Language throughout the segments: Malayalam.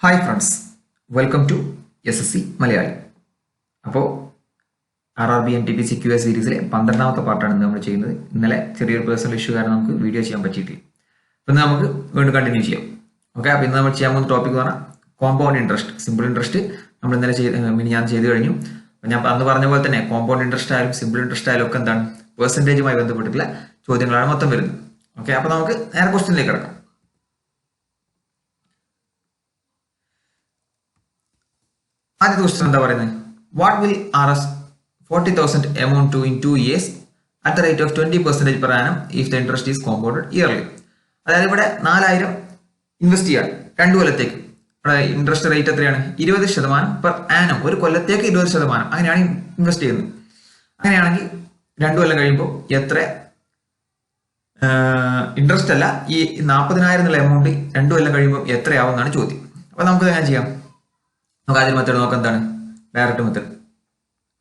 Hi friends, welcome to SSC Malayali. അപ്പോൾ RRB NTPC QA സീരീസിലെ 12ാമത്തെ പാർട്ടാണ് നമ്മൾ ചെയ്യുന്നത്. ഇന്നലെ ചെറിയൊരു പേഴ്സണൽ ഇഷ്യൂ കാരണം നമുക്ക് വീഡിയോ ചെയ്യാൻ പറ്റിയിട്ടില്ല. അപ്പോൾ ഇന്ന് നമുക്ക് വീണ്ടും കണ്ടിന്യൂ ചെയ്യാം. ഓക്കെ, അപ്പോൾ ഇന്ന് നമ്മൾ ചെയ്യാൻ പോകുന്ന ടോപ്പിക് പറഞ്ഞാൽ കോമ്പൗണ്ട് ഇൻട്രസ്റ്റ്. സിമ്പിൾ ഇൻട്രസ്റ്റ് നമ്മൾ ഇന്നലെ ഞാൻ ചെയ്ത് കഴിഞ്ഞു. ഞാൻ അന്ന് പറഞ്ഞ പോലെ തന്നെ കോമ്പൗണ്ട് ഇൻട്രസ്റ്റ് ആയാലും സിമ്പിൾ ഇൻട്രസ്റ്റ് ആയാലും ഒക്കെ എന്താണ് പെർസെൻറ്റേജുമായി ബന്ധപ്പെട്ടിട്ടുള്ള ചോദ്യങ്ങളാണ് മൊത്തം വരുന്നത്. ഓക്കെ, അപ്പോൾ നമുക്ക് നേരെ ക്വസ്റ്റ്യനിലേക്ക് കിടക്കാം. ആദ്യത്തെ ക്വസ്റ്റ്യൻ എന്താ പറയുന്നത്? What will RS 40,000 amount to in 2 years at the rate of 20% per annum if the interest is compounded yearly? അതായത് ഇവിടെ 4,000 ഇൻവെസ്റ്റ് ചെയ്യാൻ 2 കൊല്ലത്തേക്ക്. ഇവിടെ ഇൻട്രസ്റ്റ് റേറ്റ് എത്രയാണ്? 20% പെർ ആനം. ഒരു കൊല്ലത്തേക്ക് 20%. അങ്ങനെയാണ് ഇൻവെസ്റ്റ് ചെയ്യുന്നത്. അങ്ങനെയാണെങ്കിൽ 2 കൊല്ലം കഴിയുമ്പോൾ എത്ര ഇൻട്രസ്റ്റ് അല്ല, ഈ 40,000 എന്നുള്ള എമൗണ്ട് 2 കൊല്ലം കഴിയുമ്പോൾ എത്രയാവും എന്നാണ് ചോദ്യം. അപ്പൊ നമുക്ക് എങ്ങനെ ചെയ്യാം? നമുക്ക് ആദ്യം മെത്തേഡ് നോക്കാം. എന്താണ് ഡയറക്റ്റ് മെത്തേഡ്?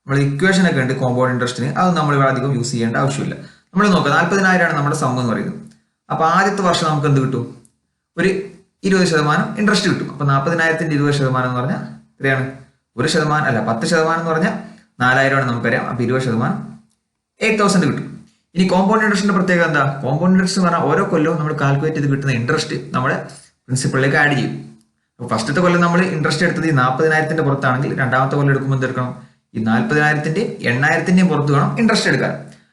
നമ്മൾ ഇക്വേഷൻ ഒക്കെ ഉണ്ട് കോമ്പൗണ്ട് ഇൻട്രസ്റ്റിന്, അത് നമ്മൾ ഇവിടെ അധികം യൂസ് ചെയ്യേണ്ട ആവശ്യമില്ല. നമ്മൾ നോക്കാം, 40,000 ആണ് നമ്മുടെ സം എന്ന് പറയുന്നത്. അപ്പൊ ആദ്യത്തെ വർഷം നമുക്ക് എന്ത് കിട്ടും? ഒരു 20% ഇൻട്രസ്റ്റ് കിട്ടും. അപ്പൊ 40,000ന്റെ 20% എന്ന് പറഞ്ഞാൽ എത്രയാണ്? 1% അല്ല, 10% എന്ന് പറഞ്ഞാൽ 4,000 ആണ് നമുക്കറിയാം. അപ്പൊ 20% 8,000 കിട്ടും. ഇനി കോമ്പൗണ്ട് ഇൻട്രസ്റ്റിന്റെ പ്രത്യേകത എന്താ? കോമ്പൗണ്ട് ഇൻട്രസ്റ്റ് എന്ന് പറഞ്ഞാൽ ഓരോ കൊല്ലവും നമ്മൾ കാൽക്കുലേറ്റ് ചെയ്ത് കിട്ടുന്ന ഇൻട്രസ്റ്റ് നമ്മുടെ പ്രിൻസിപ്പളിലേക്ക് ആഡ് ചെയ്യും. അപ്പോൾ ഫസ്റ്റത്തെ കൊല്ലം നമ്മൾ ഇൻട്രസ്റ്റ് എടുത്തത് ഈ 40,000ന്റെ പുറത്താണെങ്കിൽ രണ്ടാമത്തെ കൊല്ലം എടുക്കുമ്പോൾ എന്തെടുക്കണം? ഈ 40,000ന്റെ 8,000ന്റെ പുറത്ത് വേണം ഇൻട്രസ്റ്റ് എടുക്കാൻ.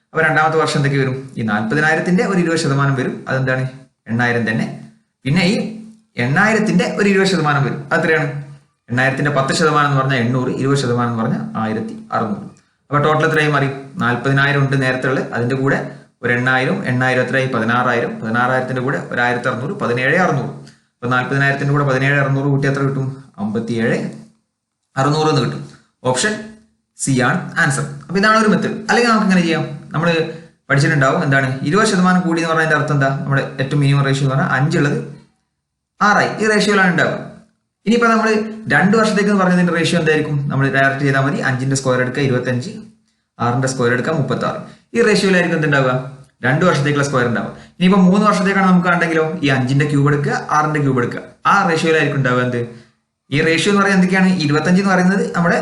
അപ്പൊ രണ്ടാമത്തെ വർഷം എന്തൊക്കെ വരും? ഈ 40,000ന്റെ ഒരു 20% വരും. അതെന്താണ്? 8,000 തന്നെ. പിന്നെ ഈ 8,000ന്റെ ഒരു 20% വരും. അത്രയാണ് 8,000ന്റെ 10% എന്ന് പറഞ്ഞാൽ 800, 20% എന്ന് പറഞ്ഞാൽ 1,600. അപ്പൊ ടോട്ടൽ എത്രയായി മാറി? 40,000 ഉണ്ട് നേരത്തെ ഉള്ളത്. അതിന്റെ കൂടെ ഒരു 8,000 എത്രയായി? 16,000. 16,000ന്റെ കൂടെ ഒരു 1,600, 17,600. അപ്പൊ 40,000ന്റെ കൂടെ 17,600 കൂട്ടി എത്ര കിട്ടും? 57,600 എന്ന് കിട്ടും. ഓപ്ഷൻ സി ആണ് ആൻസർ. അപ്പൊ ഇതാണ് ഒരു മെത്തേഡ്. അല്ലെങ്കിൽ നമുക്ക് ഇങ്ങനെ ചെയ്യാം. നമ്മൾ പഠിച്ചിട്ടുണ്ടാവും എന്താണ് 20% കൂടി എന്ന് പറഞ്ഞതിന്റെ അർത്ഥം എന്താ? നമ്മുടെ ഏറ്റവും മിനിമം റേഷ്യോ എന്ന് പറഞ്ഞാൽ 5 ഉള്ളത് 6 ഈ റേഷ്യോയിലാണ് ഉണ്ടാവുക. ഇനിയിപ്പോ നമ്മൾ 2 വർഷത്തേക്ക് എന്ന് പറഞ്ഞതിന്റെ റേഷ്യോ എന്തായിരിക്കും? നമ്മൾ ഡയറക്റ്റ് ചെയ്താൽ മതി. 5ന്റെ സ്ക്വയർ എടുക്കുക 25, 6ന്റെ സ്ക്വയർ എടുക്കുക 36. ഈ റേഷ്യോയിലായിരിക്കും എന്തുണ്ടാവുക? 2 വർഷത്തേക്കുള്ള സ്ക്വയർ ഉണ്ടാവും. ഇനിയിപ്പോ 3 വർഷത്തേക്കാണ് നമുക്ക് കണ്ടെങ്കിലോ ഈ 5ന്റെ ക്യൂബ് എടുക്കുക 6ന്റെ ക്യൂബ് എടുക്കുക. ആ റേഷ്യോയിലായിരിക്കും ഉണ്ടാവുക. എന്ത് ഈ റേഷ്യോ എന്ന് പറയുന്നത് എന്തൊക്കെയാണ്? 25 എന്ന് പറയുന്നത് നമ്മുടെ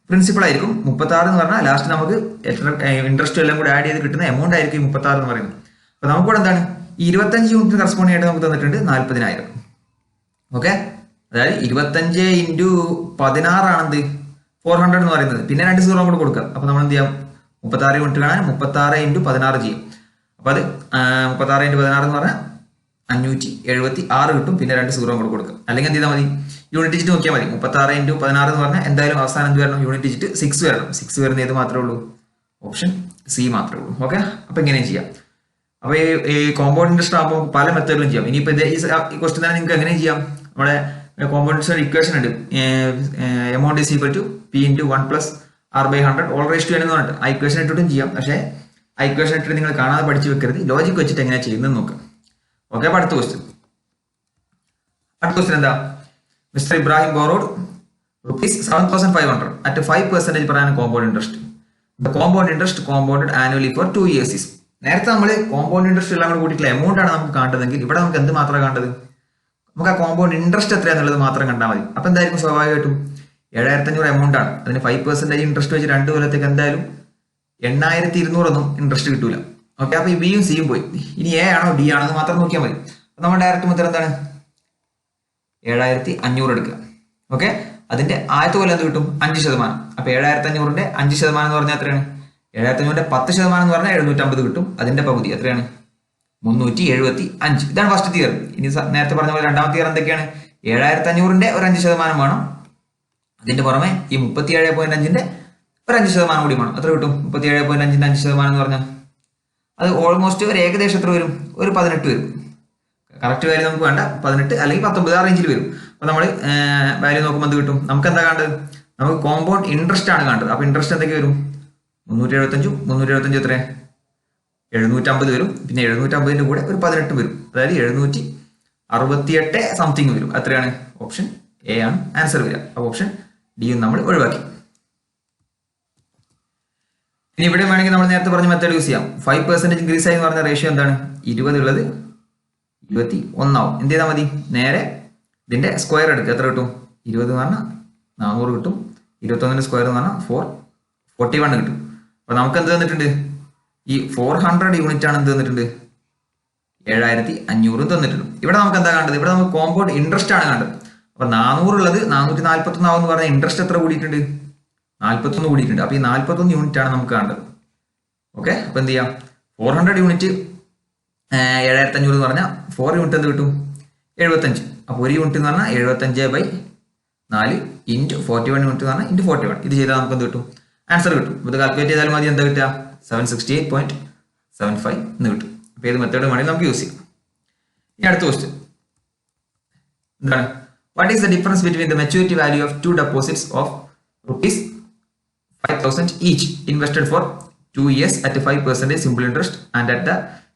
പ്രിൻസിപ്പൾ ആയിരിക്കും. 36 എന്ന് പറഞ്ഞാൽ ലാസ്റ്റ് നമുക്ക് ഇൻട്രസ്റ്റ് എല്ലാം കൂടെ ആഡ് ചെയ്ത് കിട്ടുന്ന എമൗണ്ട് ആയിരിക്കും 36 എന്ന് പറയുന്നത്. അപ്പൊ നമുക്കിവിടെ എന്താണ് ഈ 25 യൂണിറ്റിന് കറസ്പോണ്ടിങ് ആയിട്ട് നമുക്ക് തന്നിട്ടുണ്ട് 40,000. ഓക്കെ, അതായത് 25 × 16 ആണെന്ത് 400 എന്ന് പറയുന്നത്. പിന്നെ 2 സീറോ കൂടെ കൊടുക്കുക. അപ്പൊ നമ്മൾ എന്ത് ചെയ്യാം? 36 യൂണിറ്റ് കാണാൻ 36 × 16 ചെയ്യും. അപ്പൊ അത് 36 × 16 എന്ന് പറഞ്ഞാൽ 576 കിട്ടും. പിന്നെ 2 സീറോ കൂടെ കൊടുക്കുക. അല്ലെങ്കിൽ എന്ത് ചെയ്താൽ മതി? യൂണിറ്റ് ഡിജിറ്റ് നോക്കിയാൽ മതി. 36 × 16 എന്ന് പറഞ്ഞാൽ എന്തായാലും അവസാനം എന്ത് വരണം? യൂണിറ്റ് ഡിജിറ്റ് 6 വരണം. 6 വരുന്ന ഏത് മാത്രമേ ഉള്ളൂ? ഓപ്ഷൻ സി മാത്രമേ ഉള്ളൂ. ഓക്കെ, അപ്പൊ ഇങ്ങനെയും ചെയ്യാം. അപ്പൊ ഈ കോമ്പൗണ്ട് ഇൻട്രസ്റ്റ് ആകുമ്പോൾ പല മെത്തേഡിലും ചെയ്യാം. ഇനിയിപ്പോ ഈ ക്വസ്റ്റ്യൻ തന്നെ നിങ്ങൾക്ക് എങ്ങനെ ചെയ്യാം? നമ്മുടെ കോമ്പൗണ്ട് ഇൻട്രസ്റ്റ് ഇക്വേഷൻ ഉണ്ട്. Amount is equal to P × 1 + R/100 whole raised to n എന്ന് പറഞ്ഞിട്ട് ആ ഇക്വേഷൻ ഇട്ടിട്ടും ചെയ്യാം. പക്ഷേ ആ ഇക്വേഷൻ ഇട്ടിട്ട് നിങ്ങൾ കാണാതെ പഠിച്ചു വെക്കരുത്. ലോജിക് വെച്ചിട്ട് എങ്ങനെയാ ചെയ്യുന്നത് നോക്കാം. ഓക്കെ, അപ്പൊ അടുത്ത ക്വസ്റ്റ്യൻ എന്താ? Mister Ibrahim borrowed ₹7,500 at 5% per annum compound interest. The compound interest compounded annually for 2 years is. നേരത്തെ നമ്മൾ കോമ്പൗണ്ട് ഇൻട്രസ്റ്റ് എല്ലാം കൂടെ കൂട്ടിയിട്ടുള്ള എമൗണ്ട് ആണ് നമുക്ക് കാണേണ്ടതെങ്കിൽ ഇവിടെ നമുക്ക് എന്ത് മാത്രമാണ് കാണേണ്ടത്? നമുക്ക് ആ കോമ്പൗണ്ട് ഇൻട്രസ്റ്റ് എത്രയാന്നുള്ളത് മാത്രം കണ്ടാൽ മതി. അപ്പൊ എന്തായിരിക്കും? സ്വാഭാവികമായിട്ടും 7,500 എമൗണ്ട് ആണ്. അതിന് 5% ഇൻട്രസ്റ്റ് വെച്ച് 2 കൊല്ലത്തേക്ക് എന്തായാലും 8,200 ഒന്നും ഇൻട്രസ്റ്റ് കിട്ടൂല. ഓക്കെ, അപ്പൊ ഈ ബിയും സിയും പോയി. ഇനി എ ആണോ ഡി ആണോ എന്ന് മാത്രം നോക്കിയാൽ മതി. അപ്പൊ നമ്മൾ ഡയറക്റ്റ് മെത്തേഡ് എന്താണ്? 7,500 എടുക്കുക. ഓക്കെ, അതിന്റെ ആദ്യത്തെ കൊല്ലം എന്ത് കിട്ടും? 5%. അപ്പൊ 7,500ന്റെ 5% എന്ന് പറഞ്ഞാൽ എത്രയാണ്? 7,500ന്റെ 10% എന്ന് പറഞ്ഞാൽ 750 കിട്ടും. അതിന്റെ പകുതി എത്രയാണ്? 375. ഇതാണ് ഫസ്റ്റ് തിയർ. ഇനി നേരത്തെ പറഞ്ഞ പോലെ രണ്ടാമത്തെ തിയർ എന്തൊക്കെയാണ്? 7,500ന്റെ ഒരു 5% വേണം. അതിന്റെ പുറമെ ഈ 37.5ന്റെ ഒരു 5% കൂടി വേണം. എത്ര കിട്ടും? 37.5ന്റെ 5% എന്ന് പറഞ്ഞാൽ അത് ഓൾമോസ്റ്റ് ഒരു ഏകദേശം എത്ര വരും? ഒരു 18 വരും. കറക്റ്റ് വാല്യൂ നമുക്ക് വേണ്ട, 18 അല്ലെങ്കിൽ 19 ആ റേഞ്ചിൽ വരും. അപ്പൊ നമ്മൾ വാല്യൂ നോക്കുമ്പോൾ എന്ത് കിട്ടും? നമുക്ക് എന്താ കാണേണ്ടത്? നമുക്ക് കോമ്പൗണ്ട് ഇൻട്രസ്റ്റ് ആണ് കാണേണ്ടത്. അപ്പൊ ഇൻട്രസ്റ്റ് എന്തൊക്കെ വരും? 375 എത്ര? 750 വരും. പിന്നെ 750ന്റെ കൂടെ ഒരു 18 വരും. അതായത് 768 സംതിങ് വരും. എത്രയാണ്? ഓപ്ഷൻ എ ആണ് ആൻസർ വരിക. അപ്പൊ ഓപ്ഷൻ ഡിയും നമ്മൾ ഒഴിവാക്കി. ഇനി ഇവിടെ വേണമെങ്കിൽ നമ്മൾ നേരത്തെ പറഞ്ഞ മെത്തേഡ് യൂസ് ചെയ്യാം. 5% ഇൻക്രീസ് ആയി എന്ന് പറഞ്ഞ റേഷ്യോ എന്താണ്? 20 ഉള്ളത് 21 ആവും. എന്ത് ചെയ്താൽ മതി? നേരെ ഇതിന്റെ സ്ക്വയർ എടുക്കുക, എത്ര കിട്ടും? 20 എന്ന് പറഞ്ഞാൽ 400 കിട്ടും. 21ന്റെ സ്ക്വയർ എന്ന് പറഞ്ഞാൽ 41 കിട്ടും. അപ്പൊ നമുക്ക് എന്ത് തന്നിട്ടുണ്ട്? ഈ 400 യൂണിറ്റ് ആണ് എന്ത് തന്നിട്ടുണ്ട്? 7500 തന്നിട്ടുണ്ട്. ഇവിടെ നമുക്ക് എന്താ കണ്ടത്? ഇവിടെ നമുക്ക് കോമ്പൗണ്ട് ഇൻട്രസ്റ്റ് ആണ് കണ്ടത്. അപ്പൊ 400 ഉള്ളത് 441 ആവും എന്ന് പറഞ്ഞാൽ ഇൻട്രസ്റ്റ് എത്ര കൂടിയിട്ടുണ്ട്? 41 കൂടിയിട്ടുണ്ട്. അപ്പൊ ഈ 41 യൂണിറ്റ് ആണ് നമുക്ക് കണ്ടത്. ഓക്കെ, അപ്പൊ എന്ത് ചെയ്യാം? 400 യൂണിറ്റ് 7500 എന്ന് പറഞ്ഞാൽ 4 യൂണിറ്റ് എന്ത് കിട്ടും? 75. അപ്പൊ 1 യൂണിറ്റ് എന്ന് പറഞ്ഞാൽ 75/4 ഇൻറ്റു 41 യൂണിറ്റ് എന്ന് പറഞ്ഞാൽ ഇൻറ്റു 41. ഇത് ചെയ്താൽ നമുക്ക് എന്ത് കിട്ടും? ആൻസർ കിട്ടും. ഇത് കാൽക്കുലേറ്റ് ചെയ്താൽ മതി. എന്താ കിട്ടുക? 768.75 എന്ന് കിട്ടും. അപ്പൊ ഏത് മെത്തേഡ് വേണമെങ്കിൽ നമുക്ക് യൂസ് ചെയ്യാം. ഇനി അടുത്ത ക്വസ്റ്റ്യൻ എന്താണ്? What is the difference between the maturity value of 2 deposits of ₹5,000 each invested for 2 years at 5% simple interest and at the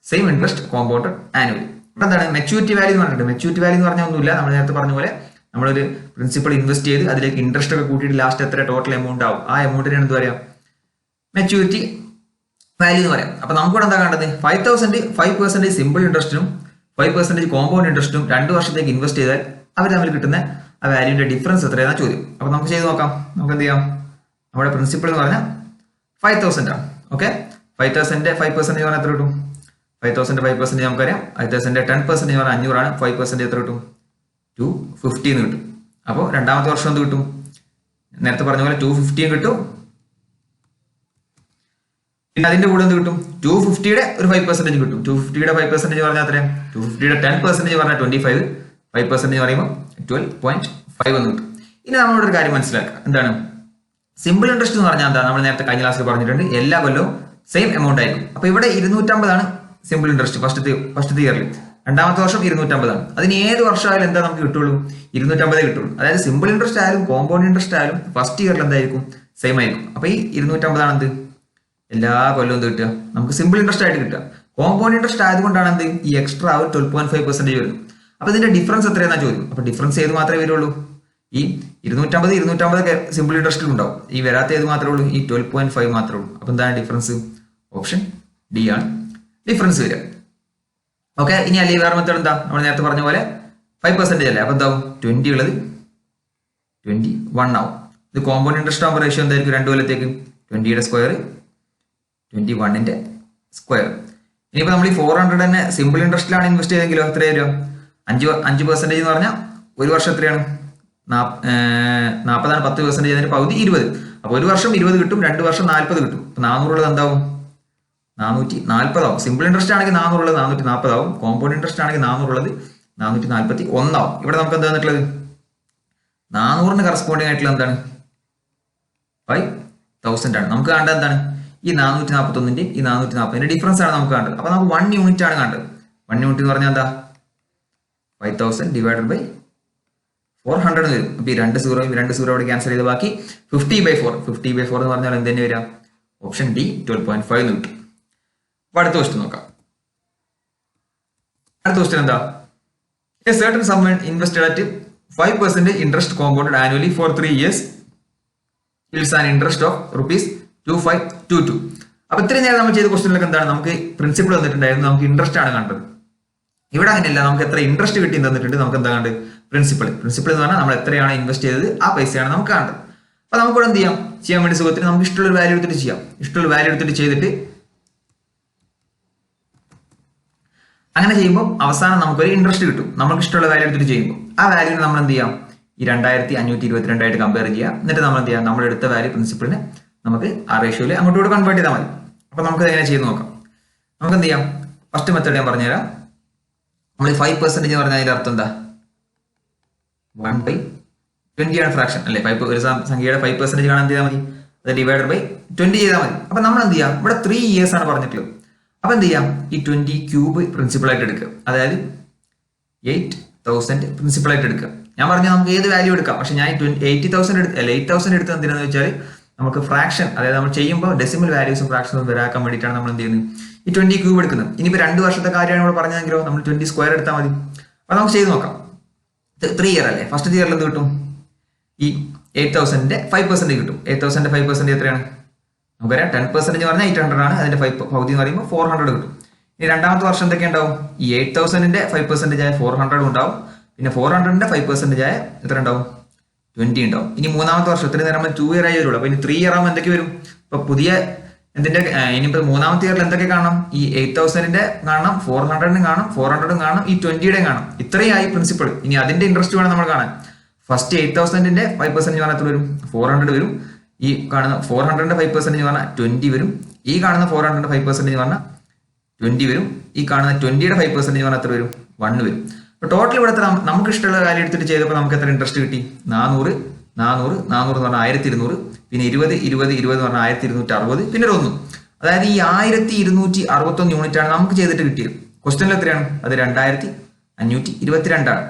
same interest compounded annually? ഇവിടെ എന്താണ് മെച്യൂരിറ്റി വാല്യൂ എന്ന് പറഞ്ഞിട്ട്? മെച്യൂരിറ്റി വാല്യൂ എന്ന് പറഞ്ഞാൽ ഒന്നുമില്ല, നമ്മൾ നേരത്തെ പറഞ്ഞ പോലെ നമ്മളൊരു പ്രിൻസിപ്പൾ ഇൻവെസ്റ്റ് ചെയ്ത് അതിലേക്ക് ഇൻട്രസ്റ്റ് ഒക്കെ കൂട്ടിയിട്ട് ലാസ്റ്റ് എത്ര ടോട്ടൽ എമൗണ്ട് ആവും, ആ എമൗണ്ടിനാണ് എന്ത് പറയാം? മെച്യൂരിറ്റി വാല്യൂ എന്ന് പറയാം. അപ്പൊ നമുക്കിവിടെ എന്താ കണ്ടത്? 5,000 5% സിമ്പിൾ ഇൻട്രസ്റ്റിനും 5% കോമ്പൗണ്ട് ഇൻട്രസ്റ്റും 2 വർഷത്തേക്ക് ഇൻവെസ്റ്റ് ചെയ്താൽ അവർ തമ്മിൽ കിട്ടുന്ന ആ വാല്യൂന്റെ ഡിഫറൻസ് എത്രയാണ് ചോദ്യം. അപ്പൊ നമുക്ക് ചെയ്ത് നോക്കാം. നമുക്ക് എന്ത് ചെയ്യാം? നമ്മുടെ പ്രിൻസിപ്പിൾ എന്ന് പറഞ്ഞാൽ 5,000 ആണ്. ഓക്കെ, 5,000 5% പറഞ്ഞാൽ എത്ര കിട്ടും? 5,000 5% നമുക്കറിയാം. 5,000 10% പറഞ്ഞാൽ 500 ആണ്. 5% എത്ര കിട്ടും? 250 എന്ന് കിട്ടും. അപ്പോൾ രണ്ടാമത്തെ വർഷം എന്ത് കിട്ടും? നേരത്തെ പറഞ്ഞ പോലെ 250 കിട്ടും. പിന്നെ അതിന്റെ കൂടെ എന്ത് കിട്ടും? 250യുടെ ഒരു 5% കിട്ടും. 250യുടെ 5% പറഞ്ഞാൽ അത്രയും 250യുടെ 10% പറഞ്ഞാൽ 25, 5% പറയുമ്പോൾ 12.5 എന്ന് കിട്ടും. ഇനി നമ്മളോട് ഒരു കാര്യം മനസ്സിലാക്കുക. എന്താണ് സിമ്പിൾ ഇൻട്രസ്റ്റ് എന്ന് പറഞ്ഞാൽ? എന്താ, നമ്മൾ നേരത്തെ കഴിഞ്ഞ ക്ലാസ്സിൽ പറഞ്ഞിട്ടുണ്ട്, എല്ലാ കൊല്ലവും സെയിം എമൗണ്ട് ആയിരിക്കും. അപ്പൊ ഇവിടെ 250 ആണ് സിമ്പിൾ ഇൻട്രസ്റ്റ് ഫസ്റ്റ് ഇയറിൽ. രണ്ടാമത്തെ വർഷം 250 ആണ്. അതിന് ഏത് വർഷമായാലും എന്താ നമുക്ക് കിട്ടുള്ളൂ? 250 കിട്ടുള്ളൂ. അതായത് സിമ്പിൾ ഇൻട്രസ്റ്റ് ആയാലും കോമ്പൗണ്ട് ഇൻട്രസ്റ്റ് ആയാലും ഫസ്റ്റ് ഇയറിൽ എന്തായിരിക്കും? സെയിം ആയിരിക്കും. അപ്പൊ ഈ 250 ആണ് എന്ത് എല്ലാ കൊല്ലവും എന്ത് കിട്ടുക? നമുക്ക് സിമ്പിൾ ഇൻട്രസ്റ്റ് ആയിട്ട് കിട്ടുക. കോമ്പൗണ്ട് ഇൻട്രസ്റ്റ് ആയതുകൊണ്ടാണ് എന്ത് ഈ എക്സ്ട്രാ 12.5% വരുന്നത്. അപ്പൊ ഇതിന്റെ ഡിഫറൻസ് എത്രയാണെന്നാ ചോദ്യം. അപ്പൊ ഡിഫറൻസ് ഏത് മാത്രമേ വരുള്ളൂ? ഈ 250 സിമ്പിൾ ഇൻട്രസ്റ്റിൽ ഉണ്ടാവും. ഈ വരാത്ത ഏത് മാത്രമേ ഉള്ളൂ? ഈ 12.5 മാത്രമേ ഉള്ളൂ. അപ്പൊ എന്താണ് ഡിഫറൻസ്? ഓപ്ഷൻ ഡി ആണ് ഡിഫറൻസ് വരിക. ഓക്കെ, ഇനി അല്ലെങ്കിൽ വേറെ മെത്തേഡ് എന്താ? നമ്മൾ നേരത്തെ പറഞ്ഞ പോലെ 5% അല്ലേ? അപ്പൊ എന്താവും? 20 ഉള്ളത് 21 ആവും. ഇത് കോമ്പൗണ്ട് ഇൻട്രസ്റ്റ് ആകുമ്പോൾ റേഷ്യോ എന്തായിരിക്കും? 2 കൊല്ലത്തേക്ക് 20യുടെ സ്ക്വയർ 21ന്റെ സ്ക്വയർ. ഇനിയിപ്പോ നമ്മൾ ഈ 400 തന്നെ സിമ്പിൾ ഇൻട്രസ്റ്റിലാണ് ഇൻവെസ്റ്റ് ചെയ്തെങ്കിലോ എത്ര വരും? 5% എന്ന് പറഞ്ഞാൽ ഒരു വർഷം എത്രയാണ്? 40 ആണ്. 10% ചെയ്തതിന് പകുതി 20. അപ്പൊ ഒരു വർഷം 20 കിട്ടും, 2 വർഷം 40 കിട്ടും. അപ്പൊ 400 ഉള്ളത് എന്താവും? 440 ആവും. സിമ്പിൾ ഇൻട്രസ്റ്റ് ആണെങ്കിൽ 400 ഉള്ളത് 440 ആവും. കോമ്പൗണ്ട് ഇൻട്രസ്റ്റ് ആണെങ്കിൽ 400 ഉള്ളത് 441 ആവും. ഇവിടെ നമുക്ക് എന്താ വന്നിട്ടുള്ളത്? 400ന് കറസ്പോണ്ടിങ് ആയിട്ടുള്ള എന്താണ്? 5,000 ആണ്. നമുക്ക് കാണേണ്ടത് എന്താണ്? ഈ 441ന്റെയും ഈ 440ന്റെ ഡിഫറൻസ് ആണ് നമുക്ക് കാണേണ്ടത്. അപ്പൊ നമുക്ക് 1 യൂണിറ്റ് ആണ് കാണേണ്ടത്. 1 യൂണിറ്റ് എന്ന് പറഞ്ഞാൽ എന്താ? 5,000 ഡിവൈഡഡ് ബൈ 400 വരും. അപ്പൊ ഈ 2 സീറോ അവിടെ ക്യാൻസൽ ചെയ്ത് ബാക്കി 50/4. 50/4 എന്ന് പറഞ്ഞാൽ എന്ത് തന്നെ വരിക? ഓപ്ഷൻ ഡി 12.5 എന്ന് കിട്ടും. അപ്പൊ അടുത്ത ക്വസ്റ്റ്യൻ നോക്കാം. അടുത്ത ക്വസ്റ്റ്യൻ എന്താ? A certain sum invested at 5% interest compounded annually for 3 years yields an interest of ₹2522. അപ്പൊ ഇത്രയും നേരം നമ്മൾ ചെയ്ത ക്വസ്റ്റ്യനിലൊക്കെ എന്താണ്? നമുക്ക് പ്രിൻസിപ്പിൾ തന്നിട്ടുണ്ടായിരുന്നു, നമുക്ക് ഇൻട്രസ്റ്റ് ആണ് കണ്ടത്. ഇവിടെ അങ്ങനെയല്ല, നമുക്ക് എത്ര ഇൻട്രസ്റ്റ് കിട്ടി തന്നിട്ടുണ്ട്, നമുക്ക് എന്താ കണ്ടത്? പ്രിൻസിപ്പിൾ എന്ന് പറഞ്ഞാൽ നമ്മൾ എത്രയാണ് ഇൻവെസ്റ്റ് ചെയ്തത് ആ പൈസയാണ് നമുക്ക് കാണേണ്ടത്. അപ്പൊ നമുക്കിവിടെ എന്ത് ചെയ്യാൻ വേണ്ടി സുഖത്തിന് നമുക്ക് ഇഷ്ടമുള്ള ഒരു വാല്യൂ എടുത്തിട്ട് ചെയ്യാം. ഇഷ്ടമുള്ള വാല്യൂ എടുത്തിട്ട് ചെയ്തിട്ട് അങ്ങനെ ചെയ്യുമ്പോൾ അവസാനം നമുക്കൊരു ഇൻട്രസ്റ്റ് കിട്ടും. നമുക്ക് ഇഷ്ടമുള്ള വാല്യൂ എടുത്തിട്ട് ചെയ്യുമ്പോൾ ആ വാല്യൂവിന് നമ്മൾ എന്ത് ചെയ്യാം? ഈ 2522 ആയിട്ട് കമ്പയർ ചെയ്യാം. എന്നിട്ട് നമ്മൾ എന്ത് ചെയ്യാം? നമ്മൾ എടുത്ത വാല്യൂ പ്രിൻസിപ്പിളിന് നമുക്ക് ആ റേഷ്യോയിൽ അങ്ങോട്ടും കൺവേർട്ട് ചെയ്താൽ മതി. അപ്പൊ നമുക്ക് എങ്ങനെ ചെയ്ത് നോക്കാം. നമുക്ക് എന്ത് ചെയ്യാം? ഫസ്റ്റ് മെത്തേഡ് ഞാൻ പറഞ്ഞുതരാം. നമ്മൾ 5% എന്ന് പറഞ്ഞാൽ അതിന്റെ അർത്ഥം എന്താ? 1/20 ആണ് ഫ്രാക്ഷൻ അല്ലെ? ഒരു സംഖ്യയുടെ 5% കാണാൻ എന്ത് ചെയ്താൽ മതി? അത് ഡിവൈഡഡ് ബൈ 20 ചെയ്താൽ മതി. അപ്പൊ നമ്മൾ എന്ത് ചെയ്യാം? ഇവിടെ 3 years ആണ് പറഞ്ഞിട്ടുള്ളത്. അപ്പൊ എന്ത് ചെയ്യാം? ഈ 20 ക്യൂബ് പ്രിൻസിപ്പിൾ ആയിട്ട് എടുക്കുക. അതായത് 8,000 പ്രിൻസിപ്പിൾ ആയിട്ട് എടുക്കുക. ഞാൻ പറഞ്ഞ നമുക്ക് ഏത് വാല്യൂ എടുക്കാം. പക്ഷെ ഞാൻ 8,000 എടുത്തത് എന്തിനാന്ന് വെച്ചാൽ നമുക്ക് ഫ്രാക്ഷൻ, അതായത് നമ്മൾ ചെയ്യുമ്പോൾ ഡെസിമൽ വാല്യൂസും ഫ്രാക്ഷനും വരാക്കാൻ വേണ്ടിയിട്ടാണ് നമ്മൾ എന്ത് ചെയ്യുന്നത്? ഈ 20 ക്യൂബ് എടുക്കുന്നത്. ഇനിയിപ്പോൾ 2 വർഷത്തെ കാര്യമാണ് ഇവിടെ പറഞ്ഞതെങ്കിലോ നമ്മൾ 20 സ്ക്വയർ എടുത്താൽ മതി. അപ്പൊ നമുക്ക് ചെയ്ത് നോക്കാം. 3 year അല്ലേ? ഫസ്റ്റ് ഇയറിൽ എന്ത് കിട്ടും? ഈ 8,000ന്റെ 5% കിട്ടും. 8,000ന്റെ 5% എത്രയാണ്? നമുക്കറിയാം 10% പറഞ്ഞാൽ 800 ആണ്. അതിന്റെ പകുതി എന്ന് പറയുമ്പോൾ 400 കിട്ടും. ഇനി രണ്ടാമത്തെ വർഷം എന്തൊക്കെ ഉണ്ടാവും? ഈ 8,000ന്റെ 5% ആയ 400 ഉണ്ടാവും. പിന്നെ 400ന്റെ 5% ആയ എത്ര ഉണ്ടാവും 20 ഉണ്ടാവും. ഇനി മൂന്നാമത്തെ വർഷം ഇത്രയും നേരം നമ്മൾ 2 ഇയർ ആയി വരുള്ളൂ. അപ്പൊ ഇനി 3 ഇയർ ആകുമ്പോൾ എന്തൊക്കെ വരും? ഇപ്പൊ പുതിയ എന്തിന്റെ ഇനിയിപ്പോ മൂന്നാമത്തെ ഇയറിൽ എന്തൊക്കെ കാണണം? ഈ 8000ന്റെ കാണണം, 400 കാണണം, 400 കാണണം, ഈ 20യുടെ കാണണം. ഇത്രയായി പ്രിൻസിപ്പൾ. ഇനി അതിന്റെ ഇൻട്രസ്റ്റ് വേണം നമ്മൾ കാണാൻ. ഫസ്റ്റ് 8000ന്റെ 5% പറഞ്ഞാൽ എത്ര വരും? 400 വരും. ഈ കാണുന്ന 400ന്റെ 5% പറഞ്ഞാൽ 20 വരും. ഈ കാണുന്ന 400ന്റെ 5% പറഞ്ഞാൽ 20 വരും. ഈ കാണുന്ന 20യുടെ 5% പറഞ്ഞാൽ എത്ര വരും? 1 വരും. അപ്പൊ ടോട്ടൽ ഇവിടെ എത്ര? നമുക്ക് ഇഷ്ടമുള്ള കാര്യം എടുത്തിട്ട് ചെയ്തപ്പോൾ നമുക്ക് എത്ര ഇൻട്രസ്റ്റ് കിട്ടി? 400 400 400 എന്ന് പറഞ്ഞാൽ 1200, പിന്നെ 20 20 20 എന്ന് പറഞ്ഞാൽ 1260, പിന്നെ ഒരു 1. അതായത് ഈ 1261 യൂണിറ്റ് ആണ് നമുക്ക് ചെയ്തിട്ട് കിട്ടിയത്. ക്വസ്റ്റനിൽ എത്രയാണ്? അത് 2522 ആണ്.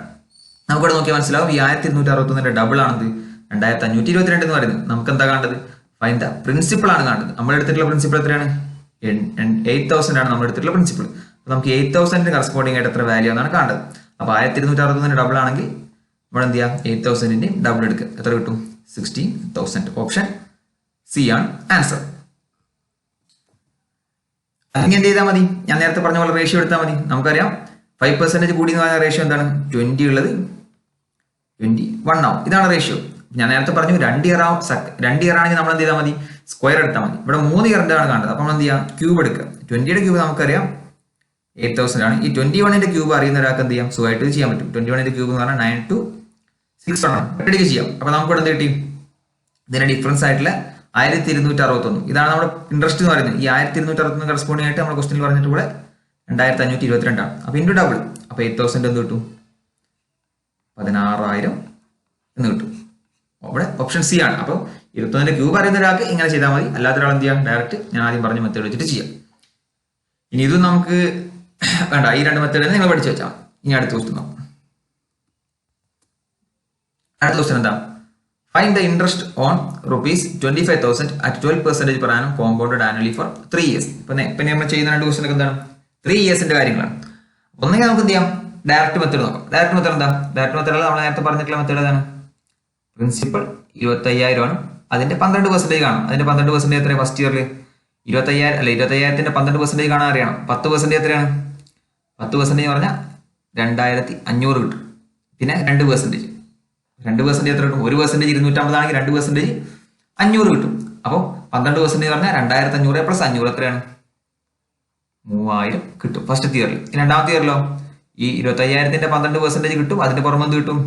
നമുക്കിവിടെ നോക്കിയാൽ മനസ്സിലാവും ഈ 1261ന്റെ ഡബിൾ ആണത് 2522 എന്ന് പറയുന്നത്. നമുക്ക് എന്താ കാണേണ്ടത്? ഫൈൻഡ് ദ പ്രിൻസിപ്പിൾ ആണ് കാണേണ്ടത്. നമ്മൾ എടുത്തിട്ടുള്ള പ്രിൻസിപ്പിൾ എത്രയാണ്? 8000 ആണ് നമ്മൾ എടുത്തിട്ടുള്ള പ്രിൻസിപ്പിൾ. അപ്പൊ നമുക്ക് 8000 കറസ്പോണ്ടിങ് ആയിട്ട് എത്ര വാല്യൂ എന്നാണ് കാണേണ്ടത്. അപ്പൊ 1261 ഡബിൾ ആണെങ്കിൽ നമ്മൾ എന്ത് ചെയ്യാം? 8000ന്റെ ഡബിൾ എടുക്കുക. എത്ര കിട്ടും? 16,000. ഓപ്ഷൻ സി ആണ് ആൻസർ. അല്ലെങ്കിൽ എന്ത് ചെയ്താൽ മതി? ഞാൻ നേരത്തെ പറഞ്ഞ പോലെ റേഷ്യോ എടുത്താൽ മതി. നമുക്കറിയാം 5% കൂടി എന്ന് പറഞ്ഞ റേഷ്യോ എന്താണ്? 20 ഉള്ളത് 21 ആവും. ഇതാണ് റേഷ്യോ. ഞാൻ നേരത്തെ പറഞ്ഞു 2 ഇയർ ആവും. 2 ഇയർ ആണെങ്കിൽ നമ്മൾ എന്ത് ചെയ്താൽ മതി? സ്ക്വയർ എടുത്താൽ മതി. ഇവിടെ 3 ഇയറിന്റെ ആണ് കാണുന്നത്. അപ്പൊ നമ്മൾ എന്ത് ചെയ്യാം? ക്യൂബ് എടുക്കുക. 20യുടെ ക്യൂബ് നമുക്കറിയാം 8000 ആണ്. ഈ 21ന്റെ ക്യൂബ് അറിയുന്ന ഒരാൾക്ക് എന്ത് ചെയ്യാം? സുഖമായിട്ട് ചെയ്യാൻ പറ്റും. 21ന്റെ ക്യൂബ് എന്ന് പറഞ്ഞാൽ 9 to 6 ആണ്. ഒറ്റയ്ക്ക് ചെയ്യാം. അപ്പൊ നമുക്ക് ഇവിടെ എന്ത് കിട്ടി? ഇതിന്റെ ഡിഫറൻസ് ആയിട്ടുള്ള 1261. ഇതാണ് നമ്മുടെ ഇൻട്രസ്റ്റ് എന്ന് പറയുന്നത്. ഈ 1261 കറസ്പോണ്ടിങ് ആയിട്ട് നമ്മൾ ക്വസ്റ്റനിൽ പറഞ്ഞിട്ട് കൂടെ 2522 ആണ്. അപ്പൊ ഇൻറ്റു ഡബിൾ. അപ്പൊ 8000 എന്ത് കിട്ടും? 16,000 എന്ന് കിട്ടും. അവിടെ ഓപ്ഷൻ സി ആണ്. അപ്പോൾ 21ന്റെ ക്യൂബ് അറിയുന്ന ഒരാൾക്ക് ഇങ്ങനെ ചെയ്താൽ മതി. അല്ലാത്ത ഒരാൾ എന്ത് ചെയ്യാം? ഡയറക്റ്റ് ഞാൻ ആദ്യം പറഞ്ഞ മെത്തേഡ് വെച്ചിട്ട് ചെയ്യാം. ഇനി ഇതും നമുക്ക് വേണ്ട. ഈ 2 മെത്തേഡ് നിങ്ങൾ പഠിച്ചു വെച്ചാൽ. ഇനി അടുത്ത ക്വസ്റ്റൻ നോക്കാം. അടുത്ത ക്വസ്റ്റൻ എന്താ? Find the interest on ₹25,000 at 12% per annum compounded annually for 3 years. ഇപ്പൊ നമ്മൾ ചെയ്യുന്ന 2 ക്വസ്റ്റൻ ഒക്കെ എന്താണ്? 3 ഇയേഴ്സിന്റെ കാര്യങ്ങളാണ്. ഒന്നെങ്കിൽ നമുക്ക് എന്ത് ചെയ്യാം? ഡയറക്റ്റ് മെത്തേഡ് നോക്കാം. ഡയറക്റ്റ് മെത്തേഡ് എന്താ? ഡയറക്റ്റ് മെത്തേഡ് നമ്മൾ നേരത്തെ പറഞ്ഞിട്ടുള്ള മെത്തേഡ് ഏതാണ്? പ്രിൻസിപ്പൽ 25,000 ആണ്. അതിന്റെ 12% കാണും. അതിന്റെ 12% എത്രയാണ് ഫസ്റ്റ് ഇയറിൽ? 25,000 അല്ല, 25,000ന്റെ 12% കാണാൻ അറിയണം. 10% എത്രയാണ്? 10% പറഞ്ഞാൽ 2,500 കിട്ടും. പിന്നെ 2% എത്ര കിട്ടും? 1% 250 ആണെങ്കിൽ 2% 500 കിട്ടും. അപ്പോൾ 12% പറഞ്ഞാൽ 2,500 പ്ലസ് 500 എത്രയാണ്? 3,000 കിട്ടും ഫസ്റ്റ് ഇയറിൽ. രണ്ടാമത്തെ ഇയറിലോ ഈ 25,000ന്റെ 12% കിട്ടും. അതിന്റെ പുറമെ എന്ത് കിട്ടും?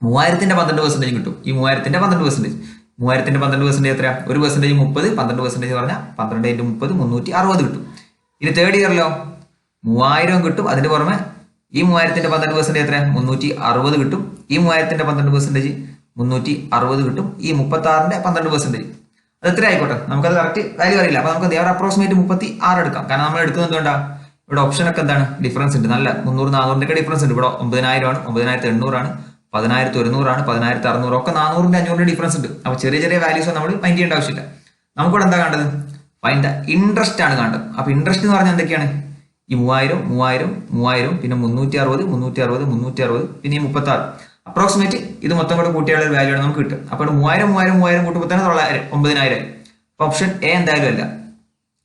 3,000ന്റെ 12% കിട്ടും. ഈ 3,000ന്റെ 12%. 3,000ന്റെ 12% എത്രയാ? 1% 30, 12% പറഞ്ഞാൽ 12 × 30 360 കിട്ടും. ഇനി തേർഡ് ഇയറിലോ 3,000 കിട്ടും. അതിന്റെ പുറമെ ഈ 3,000ന്റെ 12% എത്രയാ? 360 കിട്ടും. ഈ 3,000ന്റെ 12% 360 കിട്ടും. ഈ 36ന്റെ 12% അത് എത്ര ആയിക്കോട്ടെ, നമുക്കത് കറക്റ്റ് വാല്യൂ അറിയില്ല. അപ്പൊ നമുക്ക് അപ്രോക്സിമേറ്റ് 36 എടുക്കാം. കാരണം നമ്മൾ എടുക്കുന്നത് എന്തുകൊണ്ടാ? ഇവിടെ ഓപ്ഷൻ ഒക്കെ എന്താണ്? ഡിഫറൻസ് ഉണ്ട്. നല്ല 300 400 ഒക്കെ ഡിഫറൻസ് ഉണ്ട്. ഇവിടെ 9,000 ആണ്, 9,800 ആണ്, 10,100 ആണ്, 10,600 ഒക്കെ 400 500 ഡിഫറൻസ് ഉണ്ട്. അപ്പൊ ചെറിയ ചെറിയ വാല്യൂസ് നമ്മൾ മൈൻഡ് ചെയ്യേണ്ട ആവശ്യമില്ല. നമുക്കിവിടെ എന്താ കാണേണ്ടത്? ഫൈൻഡ് ദ ഇൻട്രസ്റ്റ് ആണ് കാണേണ്ടത്. അപ്പൊ ഇൻട്രസ്റ്റ് എന്ന് പറഞ്ഞാൽ എന്തൊക്കെയാണ്? ഈ 3,000 3,000 3,000 പിന്നെ 360 360 360 പിന്നെ ഈ 36 അപ്രോക്സിമേറ്റ് ഇത് മൊത്തം കൂടെ കൂട്ടിയുള്ള ഒരു വാല്യൂ ആണ് നമുക്ക് കിട്ടും. അപ്പോൾ 3,000 3,000 3,000 കൂട്ടുമ്പോൾ തന്നെ 9,000. അപ്പൊ ഓപ്ഷൻ എ എന്തായാലും അല്ല.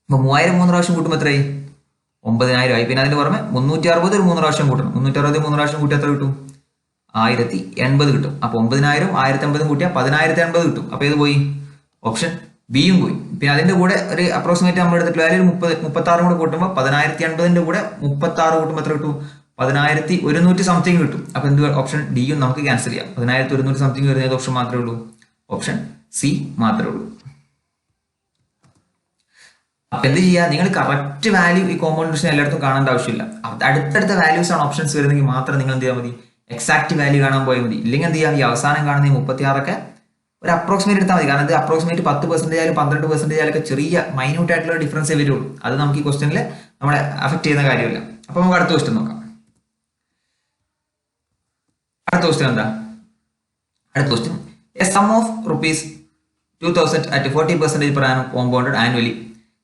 അപ്പൊ 3,000 3 പ്രാവശ്യം കൂട്ടുമ്പോൾ എത്രയായി? 9,000 ആയി. പിന്നെ അതിന് പുറമെ 360 ഒരു 3 പ്രാവശ്യം കൂട്ടണം. 360 3 പ്രാവശ്യം കൂട്ടി എത്ര കിട്ടും? 1,080 കിട്ടും. അപ്പൊ 9,000 1,080 കൂട്ടിയാൽ 10,080 കിട്ടും. അപ്പൊ ഇത് പോയി, ഓപ്ഷൻ ബിയും പോയി. പിന്നെ അതിന്റെ കൂടെ ഒരു അപ്രോക്സിമേറ്റ് നമ്മൾ എടുത്തിട്ട് വാല്യൂ 36 കൂടെ കൂട്ടുമ്പോൾ 10,080ന്റെ കൂടെ 36 കൂട്ടുമ്പോൾ എത്ര കിട്ടും? 10,100 സംതിങ് കിട്ടും. അപ്പൊ എന്ത്? ഓപ്ഷൻ ഡിയും നമുക്ക് ക്യാൻസൽ ചെയ്യാം. 10,100 സംതിങ് വരുന്നത് ഓപ്ഷൻ മാത്രമേ ഉള്ളൂ. ഓപ്ഷൻ സി മാത്രമേ ഉള്ളൂ. അപ്പൊ എന്ത് ചെയ്യുക? നിങ്ങൾ കറക്റ്റ് വാല്യൂ ഈ കോമ്പൗണ്ട് ഡിവിഷൻ എല്ലായിടത്തും കാണേണ്ട ആവശ്യമില്ല. അടുത്തടുത്ത വാല്യൂസ് ആണ് ഓപ്ഷൻസ് വരുന്നെങ്കിൽ മാത്രം നിങ്ങൾ എന്ത് ചെയ്യാൽ മതി? എക്സാക്ട് വാല്യൂ കാണാൻ പോയാൽ മതി. ഇല്ലെങ്കിൽ എന്ത് ചെയ്യാം? ഈ അവസാനം കാണുന്ന 36 ഒക്കെ ഒരു അപ്രോക്സിമേറ്റ് എടുത്താൽ മതി. കാരണം ഇത് അപ്രോക്സിമേറ്റ് 10% ആയാലും 12% ആയാലും ഒക്കെ ചെറിയ മൈന്യൂട്ട് ആയിട്ടുള്ള ഡിഫറൻസേ വരുള്ളൂ. അത് നമുക്ക് ഈ ക്വസ്റ്റനിൽ നമ്മളെ അഫക്ട് ചെയ്യുന്ന കാര്യമില്ല. അപ്പൊ നമുക്ക് അടുത്ത ക്വസ്റ്റൻ നോക്കാം. അടുത്ത ക്വസ്റ്റൻ എന്താ? അടുത്ത question, a sum of ₹2,000 at 40% per annum compounded annually.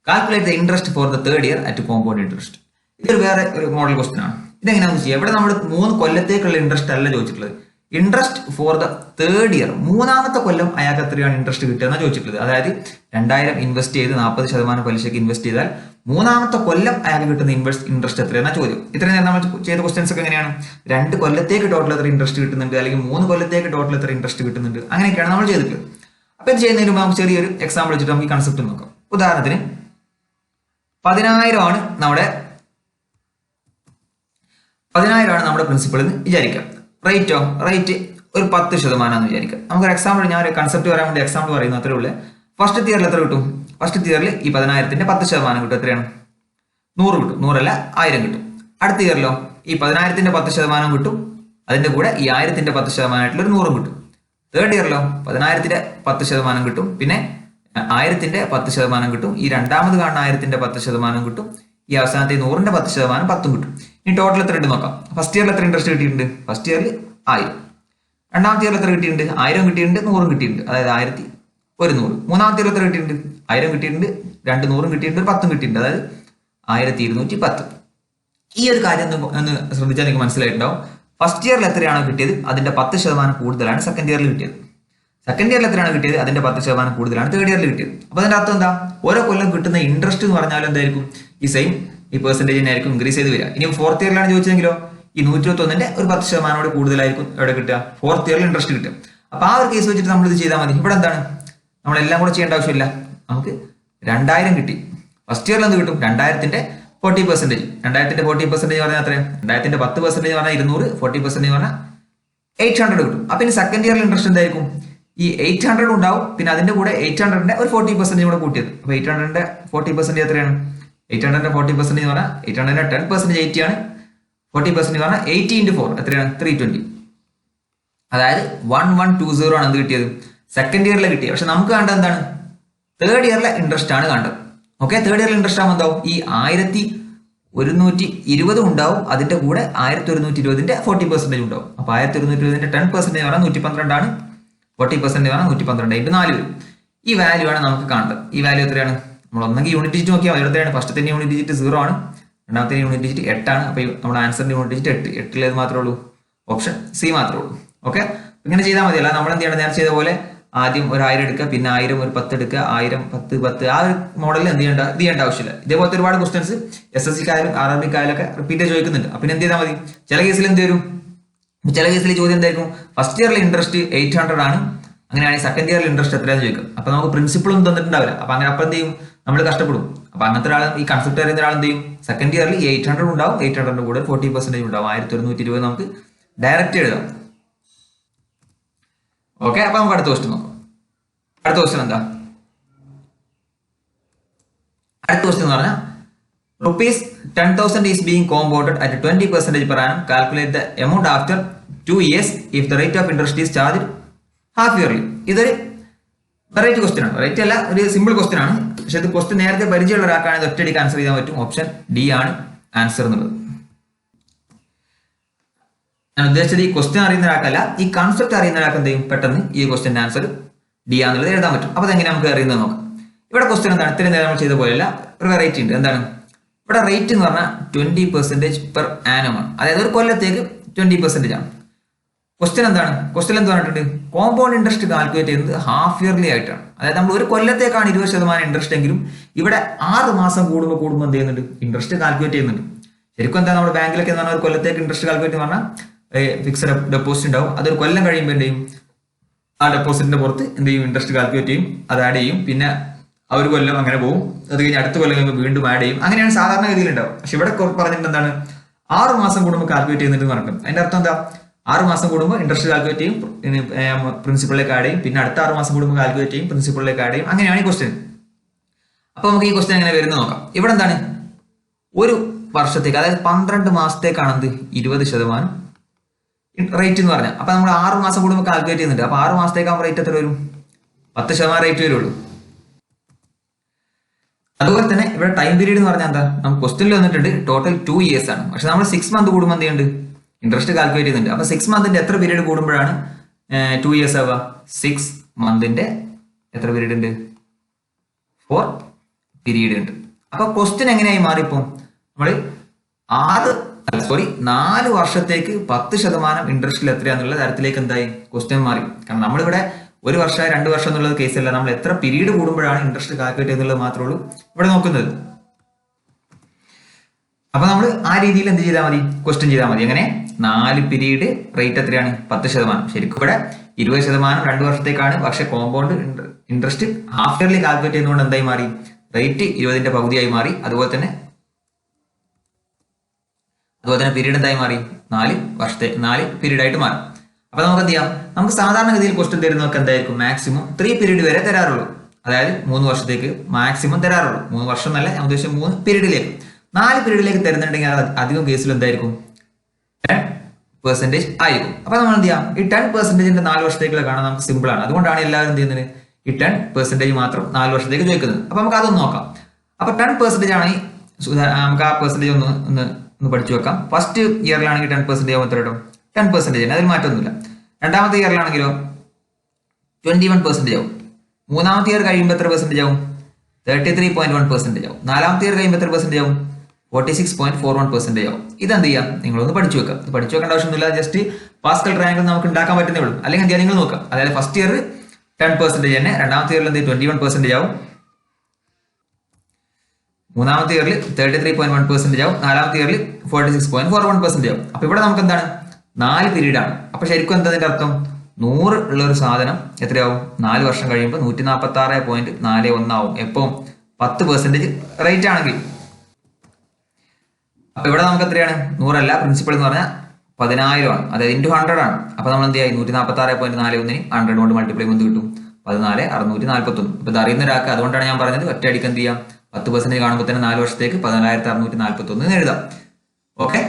Calculate the interest for the third year at compound interest. ഇതൊരു വേറെ ഒരു മോഡൽ ക്വസ്റ്റൻ ആണ്. ഇതെങ്ങനെയാണെന്ന് ചെയ്യാം. ഇവിടെ നമ്മൾ 3 കൊല്ലത്തേക്കുള്ള ഇൻട്രസ്റ്റ് അല്ല ചോദിച്ചിട്ടുള്ളത്. Interest for the third year, മൂന്നാമത്തെ കൊല്ലം അയാൾക്ക് എത്രയാണ് ഇൻട്രസ്റ്റ് കിട്ടുക എന്നാണ് ചോദിച്ചിട്ടുള്ളത്. അതായത് 2000 ഇൻവെസ്റ്റ് ചെയ്ത് 40% പലിശയ്ക്ക് ഇൻവെസ്റ്റ് ചെയ്താൽ മൂന്നാമത്തെ കൊല്ലം അയാൾക്ക് കിട്ടുന്ന ഇൻട്രസ്റ്റ് എത്രയാണ് ചോദ്യം. ഇത്രയും നേരം നമ്മൾ ചെയ്ത ക്വസ്റ്റ്യൻസ് ഒക്കെ എങ്ങനെയാണ്? 2 കൊല്ലത്തേക്ക് ടോട്ടൽ എത്ര ഇൻട്രസ്റ്റ് കിട്ടുന്നുണ്ട്, അല്ലെങ്കിൽ 3 കൊല്ലത്തേക്ക് ടോട്ടൽ എത്ര ഇൻട്രസ്റ്റ് കിട്ടുന്നുണ്ട്, അങ്ങനെയൊക്കെയാണ് നമ്മൾ ചെയ്തിട്ടുള്ളത്. അപ്പൊ ഇത് ചെയ്യുന്നതിന് മുമ്പ് നമുക്ക് ചെറിയൊരു എക്സാമ്പിൾ വെച്ചിട്ട് നമുക്ക് ഈ കൺസെപ്റ്റ് നോക്കാം. ഉദാഹരണത്തിന് 10,000 ആണ് നമ്മുടെ പ്രിൻസിപ്പൾ എന്ന് വിചാരിക്കാം. റേറ്റ് ഒരു 10% എന്ന് വിചാരിക്കാം. നമുക്കൊരു എക്സാമ്പിൾ, ഞാൻ ഒരു കൺസെപ്റ്റ് പറയാൻ വേണ്ടി എക്സാമ്പിൾ പറയുന്നു, അത്രേ ഉള്ളൂ. ഫസ്റ്റ് ഇയറിൽ എത്ര കിട്ടും? ഫസ്റ്റ് ഇയറിൽ ഈ 10,000ന്റെ 10% കിട്ടും. എത്രയാണ്? 100 കിട്ടും. 100 1000 കിട്ടും. അടുത്ത ഇയറിലോ ഈ 10,000ന്റെ 10% കിട്ടും, അതിന്റെ കൂടെ ഈ 1000ന്റെ 10% ആയിട്ടുള്ള ഒരു 100 കിട്ടും. തേർഡ് ഇയറിലോ 10,000ന്റെ 10% കിട്ടും, പിന്നെ 1000ന്റെ 10% കിട്ടും, ഈ രണ്ടാമത് കാണുന്ന 1000ന്റെ 10% കിട്ടും, ഈ അവസാനത്തെ 100ന്റെ 10% 10 കിട്ടും. ഇനി ടോട്ടൽ എത്ര ഉണ്ട് നോക്കാം. ഫസ്റ്റ് ഇയറിൽ എത്ര ഇൻട്രസ്റ്റ് കിട്ടിയിട്ടുണ്ട്? ഫസ്റ്റ് ഇയറിൽ 1000. രണ്ടാമത്തെ ഇയറിൽ എത്ര കിട്ടിയിട്ടുണ്ട്? 1000 കിട്ടിയിട്ടുണ്ട്, 100 കിട്ടിയിട്ടുണ്ട്, അതായത് 1100. മൂന്നാമത്തെ ഇയറിൽ എത്ര കിട്ടിയിട്ടുണ്ട്? 1000 കിട്ടിയിട്ടുണ്ട്, 2 100 കിട്ടിയിട്ടുണ്ട്, 10 കിട്ടിയിട്ടുണ്ട്, അതായത് 1210. ഈ ഒരു കാര്യം ഒന്ന് ശ്രദ്ധിച്ചാൽ നിങ്ങൾക്ക് മനസ്സിലായിട്ടുണ്ടാവും. ഫസ്റ്റ് ഇയറിൽ എത്രയാണോ കിട്ടിയത് അതിന്റെ 10% കൂടുതലാണ് സെക്കൻഡ് ഇയറിൽ കിട്ടിയത്. സെക്കൻഡ് ഇയറിൽ എത്രയാണ് കിട്ടിയത് അതിന്റെ 10% കൂടുതലാണ് തേർഡ് ഇയറിൽ കിട്ടിയത്. അപ്പൊ അതിന്റെ അർത്ഥം എന്താ? ഓരോ കൊല്ലം കിട്ടുന്ന ഇൻട്രസ്റ്റ് എന്ന് പറഞ്ഞാൽ എന്തായിരിക്കും? ഈ സെയിം ഈ പെർസെന്റേജിനായിരിക്കും ഇൻക്രീസ് ചെയ്ത് വരിക. ഇനി ഫോർത്ത് ഇയറിലാണ് ചോദിച്ചെങ്കിലോ ഈ 121ന്റെ ഒരു 10% കൂടുതലായിരിക്കും എവിടെ കിട്ടുക? ഫോർത്ത് ഇയറിൽ ഇൻട്രസ്റ്റ് കിട്ടും. അപ്പൊ ആ ഒരു കേസ് വെച്ചിട്ട് നമ്മൾ ഇത് ചെയ്താൽ മതി. ഇവിടെ എന്താണ്? നമ്മളെല്ലാം കൂടെ ചെയ്യേണ്ട ആവശ്യമില്ല. നമുക്ക് 2000 കിട്ടി. ഫസ്റ്റ് ഇയറിൽ എന്ത് കിട്ടും? 2000ന്റെ 40%. 2000ന്റെ 40% പറഞ്ഞാൽ എത്രയാണ്? 2000ന്റെ 10% പറഞ്ഞാൽ 200, 40% പറഞ്ഞാൽ 800 കിട്ടും. അപ്പൊ ഇനി സെക്കൻഡ് ഇയറിൽ ഇൻട്രസ്റ്റ് എന്തായിരിക്കും? ഈ 800 ഉണ്ടാവും, പിന്നെ അതിന്റെ കൂടെ 800ന്റെ ഒരു 40% കൂടെ കൂട്ടിയത്. അപ്പൊ 800ന്റെ 40% എത്രയാണ്? 800ന്റെ 40% എന്ന് പറഞ്ഞാൽ 800ന്റെ 10% 80 ആണ്. 40% പറഞ്ഞാൽ 80 × 4 എത്രയാണ്? 320. അതായത് 1120 ആണ് എന്ത് കിട്ടിയത്? സെക്കൻഡ് ഇയറിൽ കിട്ടിയത്. പക്ഷെ നമുക്ക് കണ്ടത് എന്താണ്? തേർഡ് ഇയറിലെ ഇൻട്രസ്റ്റ് ആണ് കണ്ടത്. ഓക്കെ, തേർഡ് ഇയറിൽ ഇൻട്രസ്റ്റ് ആകുമ്പോൾ എന്താവും? ഈ 1120 ഉണ്ടാവും, അതിന്റെ കൂടെ 1120ന്റെ 40% ഉണ്ടാവും. അപ്പൊ 1120ന്റെ 10% പറഞ്ഞാൽ 112 ആണ്, 40% പറഞ്ഞാൽ 112 × 4 വരും. ഈ വാല്യൂ ആണ് നമുക്ക് കാണേണ്ടത്. ഈ വാല്യൂ എത്രയാണ്? നമ്മൾ ഒന്നെങ്കിൽ യൂണിറ്റ് ഡിജിറ്റ് നോക്കിയാൽ മതി. എത്രയാണ്? ഫസ്റ്റത്തെ യൂണിറ്റ് ഡിജിറ്റ് 0 ആണ്, രണ്ടാമത്തെ യൂണിറ്റ് ഡിജിറ്റ് 8 ആണ്. അപ്പൊ നമ്മുടെ ആൻസറിന്റെ യൂണിറ്റ് ഡിജിറ്റ് 8. 8 ഏത് മാത്രമേ ഉള്ളൂ? ഓപ്ഷൻ സി മാത്രമേ ഉള്ളൂ. ഓക്കെ, ഇങ്ങനെ ചെയ്താൽ മതി. അല്ല നമ്മൾ എന്ത് ചെയ്യണം? നേരത്തെ ചെയ്ത പോലെ ആദ്യം ഒരു 1000 എടുക്കുക, പിന്നെ 1000 ഒരു 10 എടുക്കുക, 1000 10 10 ആ ഒരു മോഡലിൽ എന്ത് ചെയ്യേണ്ട ആവശ്യമില്ല. ഇതേപോലത്തെ ഒരുപാട് ക്വസ്റ്റൻസ് SSC-ക്കായാലും RRB-ക്കായാലും ഒക്കെ റിപ്പീറ്റ് ചോദിക്കുന്നുണ്ട്. അപ്പൊ എന്ത് ചെയ്താൽ മതി? ചില കേസിൽ എന്ത് വരും? ചില കേസിൽ ചോദ്യം എന്തായിരിക്കും? ഫസ്റ്റ് ഇയറിൽ ഇൻട്രസ്റ്റ് 800 ആണ്, അങ്ങനെയാണെങ്കിൽ സെക്കൻഡ് ഇയറിൽ ഇൻട്രസ്റ്റ് എത്രയാണെന്ന് ചോദിക്കും. അപ്പൊ നമുക്ക് പ്രിൻസിപ്പിൾ ഒന്നും തന്നിട്ടുണ്ടാവില്ല. അപ്പൊ എന്ത് ചെയ്യും? നമ്മൾ കഷ്ടപ്പെടും. അപ്പൊ അങ്ങനത്തെ ഒരാൾ, ഈ കൺസെപ്റ്റ് അറിയുന്ന ഒരാൾ എന്ത് ചെയ്യും? സെക്കൻഡ് ഇയറിൽ 800 ഉണ്ടാവും, 800ന്റെ കൂടെ 40% ഉണ്ടാവും, 1120 നമുക്ക് ഡയറക്റ്റ് എഴുതാം. ഓക്കെ, അപ്പൊ നമുക്ക് അടുത്ത ക്വസ്റ്റ്യൻ നോക്കാം. അടുത്ത ക്വസ്റ്റ്യൻ എന്താ? അടുത്ത ക്വസ്റ്റ്യൻ എന്ന് പറഞ്ഞാൽ ₹10,000 is being compounded at 20% per annum. Calculate the amount after 2 years if the rate of interest is charged half yearly. ഇതൊരു വെറൈറ്റി ക്വസ്റ്റ്യൻ ആണ്. വെറൈറ്റി അല്ല, ഒരു സിമ്പിൾ ക്വസ്റ്റ്യൻ ആണ്. പക്ഷെ ഇത് ക്വസ്റ്റ്യൻ നേരത്തെ പരിചയമുള്ള ഒരാൾക്കാണെങ്കിൽ ഒറ്റയടിക്ക് ആൻസർ ചെയ്യാൻ പറ്റും. ഓപ്ഷൻ ഡി ആണ് ആൻസർ എന്നുള്ളത്. ഞാൻ ഉദ്ദേശിച്ചത് ഈ ക്വസ്റ്റ്യൻ അറിയുന്ന ഒരാൾക്കല്ല, ഈ കൺസെപ്റ്റ് അറിയുന്ന ഒരാൾക്ക് എന്ത് ചെയ്യും? പെട്ടെന്ന് ഈ ക്വസ്റ്റ്യന്റെ ആൻസർ ഡി ആണെന്നുള്ളത് എഴുതാൻ പറ്റും. അപ്പൊ അതെങ്ങനെ നമുക്ക് അറിയുന്നത് നോക്കാം. ഇവിടെ ക്വസ്റ്റ്യൻ എന്താണ്? ഇത്രയും നേരം നമ്മൾ ചെയ്ത പോലെയല്ല, ഒരു വെറൈറ്റി ഉണ്ട്. എന്താണ് ഇവിടെ റേറ്റ് എന്ന് പറഞ്ഞാൽ 20% പെർ ആനം ആണ്. അതായത് ഒരു കൊല്ലത്തേക്ക് 20% ആണ്. ക്വസ്റ്റ്യൻ എന്താണ്? ക്വസ്റ്റ്യൻ എന്ത് പറഞ്ഞിട്ടുണ്ട്? കോമ്പൗണ്ട് ഇൻട്രസ്റ്റ് കാൽക്കുലേറ്റ് ചെയ്യുന്നത് ഹാഫ് ഇയർലി ആയിട്ടാണ്. അതായത് നമ്മൾ ഒരു കൊല്ലത്തേക്കാണ് 20% ഇൻട്രസ്റ്റ് എങ്കിലും ഇവിടെ 6 മാസം കൂടുമ്പോൾ എന്ത് ചെയ്യുന്നുണ്ട്? ഇൻട്രസ്റ്റ് കാൽക്കുലേറ്റ് ചെയ്യുന്നുണ്ട്. ശരിക്കും എന്താ നമ്മുടെ ബാങ്കിലൊക്കെ എന്ന് പറഞ്ഞാൽ ഒരു കൊല്ലത്തേക്ക് ഇൻട്രസ്റ്റ് കാൽക്കുലേറ്റ് എന്ന് പറഞ്ഞാൽ ഫിക്സഡ് ഡെപ്പോസിറ്റ് ഉണ്ടാവും. അതൊരു കൊല്ലം കഴിയുമ്പോൾ എന്ത് ചെയ്യും? ആ ഡെപ്പോസിറ്റിന്റെ പുറത്ത് എന്ത് ചെയ്യും? ഇൻട്രസ്റ്റ് കാൽക്കുലേറ്റ് ചെയ്യും, അത് ആഡ് ചെയ്യും, പിന്നെ ആ ഒരു കൊല്ലം അങ്ങനെ പോകും. അത് കഴിഞ്ഞ് അടുത്ത കൊല്ലം കഴിയുമ്പോൾ വീണ്ടും ആഡ് ചെയ്യും. അങ്ങനെയാണ് സാധാരണ ഗതിയിൽ ഉണ്ടാവും. പക്ഷെ ഇവിടെ പറഞ്ഞിട്ട് എന്താണ്? 6 മാസം കൂടുമ്പോൾ കാൽക്കുലേറ്റ് ചെയ്യുന്നുണ്ട് പറഞ്ഞിട്ട്. അതിന്റെ അർത്ഥം എന്താ? 6 മാസം കൂടുമ്പോൾ ഇൻട്രസ്റ്റ് കാൽക്കുലേറ്റ് ചെയ്യും, പ്രിൻസിപ്പളിലേക്ക് ആഡ് ചെയ്യും, പിന്നെ അടുത്ത 6 മാസം കൂടുമ്പോൾ കാൽക്കുലേറ്റ് ചെയ്യും, പ്രിൻസിപ്പളിലേക്ക് ആഡ് ചെയ്യും. അങ്ങനെയാണ് ഈ ക്വസ്റ്റ്യൻ. അപ്പൊ നമുക്ക് ഈ ക്വസ്റ്റ്യൻ എങ്ങനെ വരുന്നത് നോക്കാം. ഇവിടെ എന്താണ്? ഒരു വർഷത്തേക്ക്, അതായത് 12 മാസത്തേക്കാണ് എന്ത്? 20% റേറ്റ് എന്ന് പറഞ്ഞാൽ. അപ്പൊ നമ്മൾ 6 മാസം കൂടുമ്പോൾ കാൽക്കുലേറ്റ് ചെയ്യുന്നുണ്ട്. അപ്പൊ 6 മാസത്തേക്കാകുമ്പോൾ റേറ്റ് എത്ര വരും? 10% റേറ്റ് വരുള്ളൂ. അതുപോലെ തന്നെ ഇവിടെ ടൈം പീരീഡ് എന്ന് പറഞ്ഞാൽ എന്താ? നമുക്ക് ക്വസ്റ്റ്യനിൽ വന്നിട്ടുണ്ട് ടോട്ടൽ 2 years ആണ്. പക്ഷെ നമ്മൾ 6 month കൂടുമ്പോൾ എന്ത് ചെയ്യുന്നുണ്ട്? ഇൻട്രസ്റ്റ് കാൽക്കുലേറ്റ് ചെയ്യുന്നുണ്ട്. അപ്പൊ 6 monthന്റെ എത്ര പീരീഡ് കൂടുമ്പോഴാണ് 2 years ആവുക? 6 monthന്റെ എത്ര പീരീഡ് ഉണ്ട്? 4 പീരീഡ് ഉണ്ട്. അപ്പൊ ക്വസ്റ്റ്യൻ എങ്ങനെയായി മാറിപ്പോ? നമ്മൾ 6 സോറി 4 വർഷത്തേക്ക് 10% ഇൻട്രസ്റ്റിൽ എത്രയാന്നുള്ള തരത്തിലേക്ക് എന്തായി ക്വസ്റ്റ്യൻ മാറി. കാരണം നമ്മളിവിടെ 1 വർഷം 2 വർഷം എന്നുള്ളത് കേസല്ല, നമ്മൾ എത്ര പീരീഡ് കൂടുമ്പോഴാണ് ഇൻട്രസ്റ്റ് കാൽക്കുലേറ്റ് ചെയ്യുന്നത് മാത്രമേ ഉള്ളൂ ഇവിടെ നോക്കുന്നത്. അപ്പൊ നമ്മൾ ആ രീതിയിൽ എന്ത് ചെയ്താൽ മതി, ക്വസ്റ്റ്യൻ ചെയ്താൽ മതി. എങ്ങനെ 4 പീരീഡ് റേറ്റ് എത്രയാണ് 10%. ശരിക്കും ഇവിടെ 20% 2 വർഷത്തേക്കാണ്, പക്ഷെ compound interest half yearly calculate ചെയ്യുന്നതുകൊണ്ട് എന്തായി മാറി, റേറ്റ് 20ന്റെ പകുതിയായി മാറി. അതുപോലെ തന്നെ പീരീഡ് എന്തായി മാറി, 4 പീരീഡ് ആയിട്ട് മാറി. അപ്പൊ നമുക്ക് എന്ത് ചെയ്യാം, നമുക്ക് സാധാരണഗതിയിൽ ക്വസ്റ്റ്യൻ തരുന്നതൊക്കെ എന്തായിരിക്കും, മാക്സിമം 3 പീരീഡ് വരെ തരാറുള്ളൂ. അതായത് 3 വർഷത്തേക്ക് മാക്സിമം തരാറുള്ളൂ. 3 വർഷം എന്നല്ല ഞാൻ ഉദ്ദേശിച്ച 3 പീരീഡിലേക്ക്. 4 പീരീഡിലേക്ക് തരുന്നുണ്ടെങ്കിൽ അത് അധികം കേസിൽ എന്തായിരിക്കും 10% ആയിരിക്കും. അപ്പൊ നമ്മൾ എന്ത് ചെയ്യാം, ഈ 10%ന്റെ 4 വർഷത്തേക്കുള്ള കാണാൻ നമുക്ക് സിമ്പിൾ ആണ്. അതുകൊണ്ടാണ് എല്ലാവരും എന്ത് ചെയ്യുന്നത്, ഈ 10% മാത്രം 4 വർഷത്തേക്ക് ചോദിക്കുന്നത്. അപ്പൊ നമുക്ക് അതൊന്ന് നോക്കാം. അപ്പൊ 10% ആണെങ്കിൽ നമുക്ക് ആ പെർസെന്റേജ് ഒന്ന് പഠിച്ചു വെക്കാം. ഫസ്റ്റ് ഇയറിലാണെങ്കിൽ 10% ആവും, എത്ര ഇടും 10%, അതിൽ മാറ്റമൊന്നുമില്ല. രണ്ടാമത്തെ ഇയറിലാണെങ്കിലോ 21% ആവും. മൂന്നാമത്തെ ഇയർ കഴിയുമ്പോൾ എത്ര പെർസെന്റേജ് ആവും, 33.1% ആവും. നാലാമത്തെ ഇയർ കഴിയുമ്പോൾ എത്ര പെർസെന്റേജ് ആവും, 46.41% ആവും. ഇതെന്ത് ചെയ്യാം, നിങ്ങളൊന്ന് പഠിച്ചു വെക്കാം. പഠിച്ചു വെക്കേണ്ട ആവശ്യമൊന്നുമില്ല, ജസ്റ്റ് പാസ്കൽ ട്രയാങ്കിൾ നമുക്ക് ഉണ്ടാക്കാൻ പറ്റുന്നേ ഉള്ളൂ. അല്ലെങ്കിൽ എന്ത് ചെയ്യാം, നിങ്ങൾ നോക്കാം. അതായത് ഫസ്റ്റ് ഇയർ 10% തന്നെ, രണ്ടാമത്തെ ഇയറിൽ എന്ത് 21% ആവും, മൂന്നാമത്തെ ഇയറിൽ 33.1% ആവും, നാലാമത്തെ ഇയറിൽ 46.41% ആവും. അപ്പൊ ഇവിടെ നമുക്ക് എന്താണ് 4 പീരീഡ് ആണ്. അപ്പൊ ശരിക്കും എന്താ അർത്ഥം, 100 ഉള്ള ഒരു സാധനം എത്രയാവും, 4 വർഷം കഴിയുമ്പോൾ 146.41 ആവും. എപ്പോൾ 10% റേറ്റ് ആണെങ്കിൽ. അപ്പൊ ഇവിടെ നമുക്ക് എത്രയാണ്, 100 അല്ല, പ്രിൻസിപ്പൾ എന്ന് പറഞ്ഞാൽ 10,000 ആണ്, അതായത് ഇൻറ്റു 100 ആണ്. അപ്പൊ നമ്മൾ എന്ത് ചെയ്യാം, 146.41 100 കൊണ്ട് മൾട്ടിപ്ലൈ എന്ത് കിട്ടും, 14,641. ഇപ്പൊ ഇത് അറിയുന്ന ഒരാൾക്ക്, അതുകൊണ്ടാണ് ഞാൻ പറഞ്ഞത് ഒറ്റയടിക്ക് എന്ത് ചെയ്യാം, 10% കാണുമ്പോൾ തന്നെ 4 വർഷത്തേക്ക് 14,641 എഴുതാം. ഓക്കെ,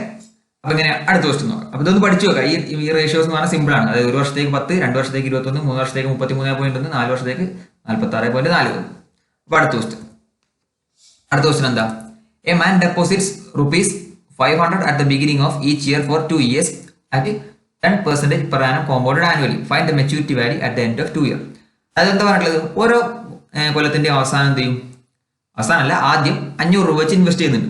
അപ്പൊ ഇങ്ങനെ അടുത്ത ക്വസ്റ്റ്യൻ നോക്കാം. അപ്പൊ ഇതൊന്ന് പഠിച്ചു നോക്കാം. ഈ റേഷ്യോസ് എന്ന് പറഞ്ഞാൽ സിമ്പിൾ ആണ്. അതായത് 1 വർഷത്തേക്ക് 10, 2 വർഷത്തേക്ക് 21, 3 വർഷത്തേക്ക് 33.1, 4 വർഷത്തേക്ക് 46.41. അപ്പൊ അടുത്ത ക്വസ്റ്റ്യൻ എന്താ, a man deposits ₹500 at the beginning of each year for 2 years at 10% per annum compounded annually. Find the maturity value at the end of 2 years. അതായത് എന്താ പറഞ്ഞിട്ടുള്ളത്, ഓരോ കൊല്ലത്തിന്റെ അവസാനം എന്ത് ചെയ്യും, അവസാനമല്ല ആദ്യം 500 രൂപ വെച്ച് ഇൻവെസ്റ്റ് ചെയ്യുന്നുണ്ട്.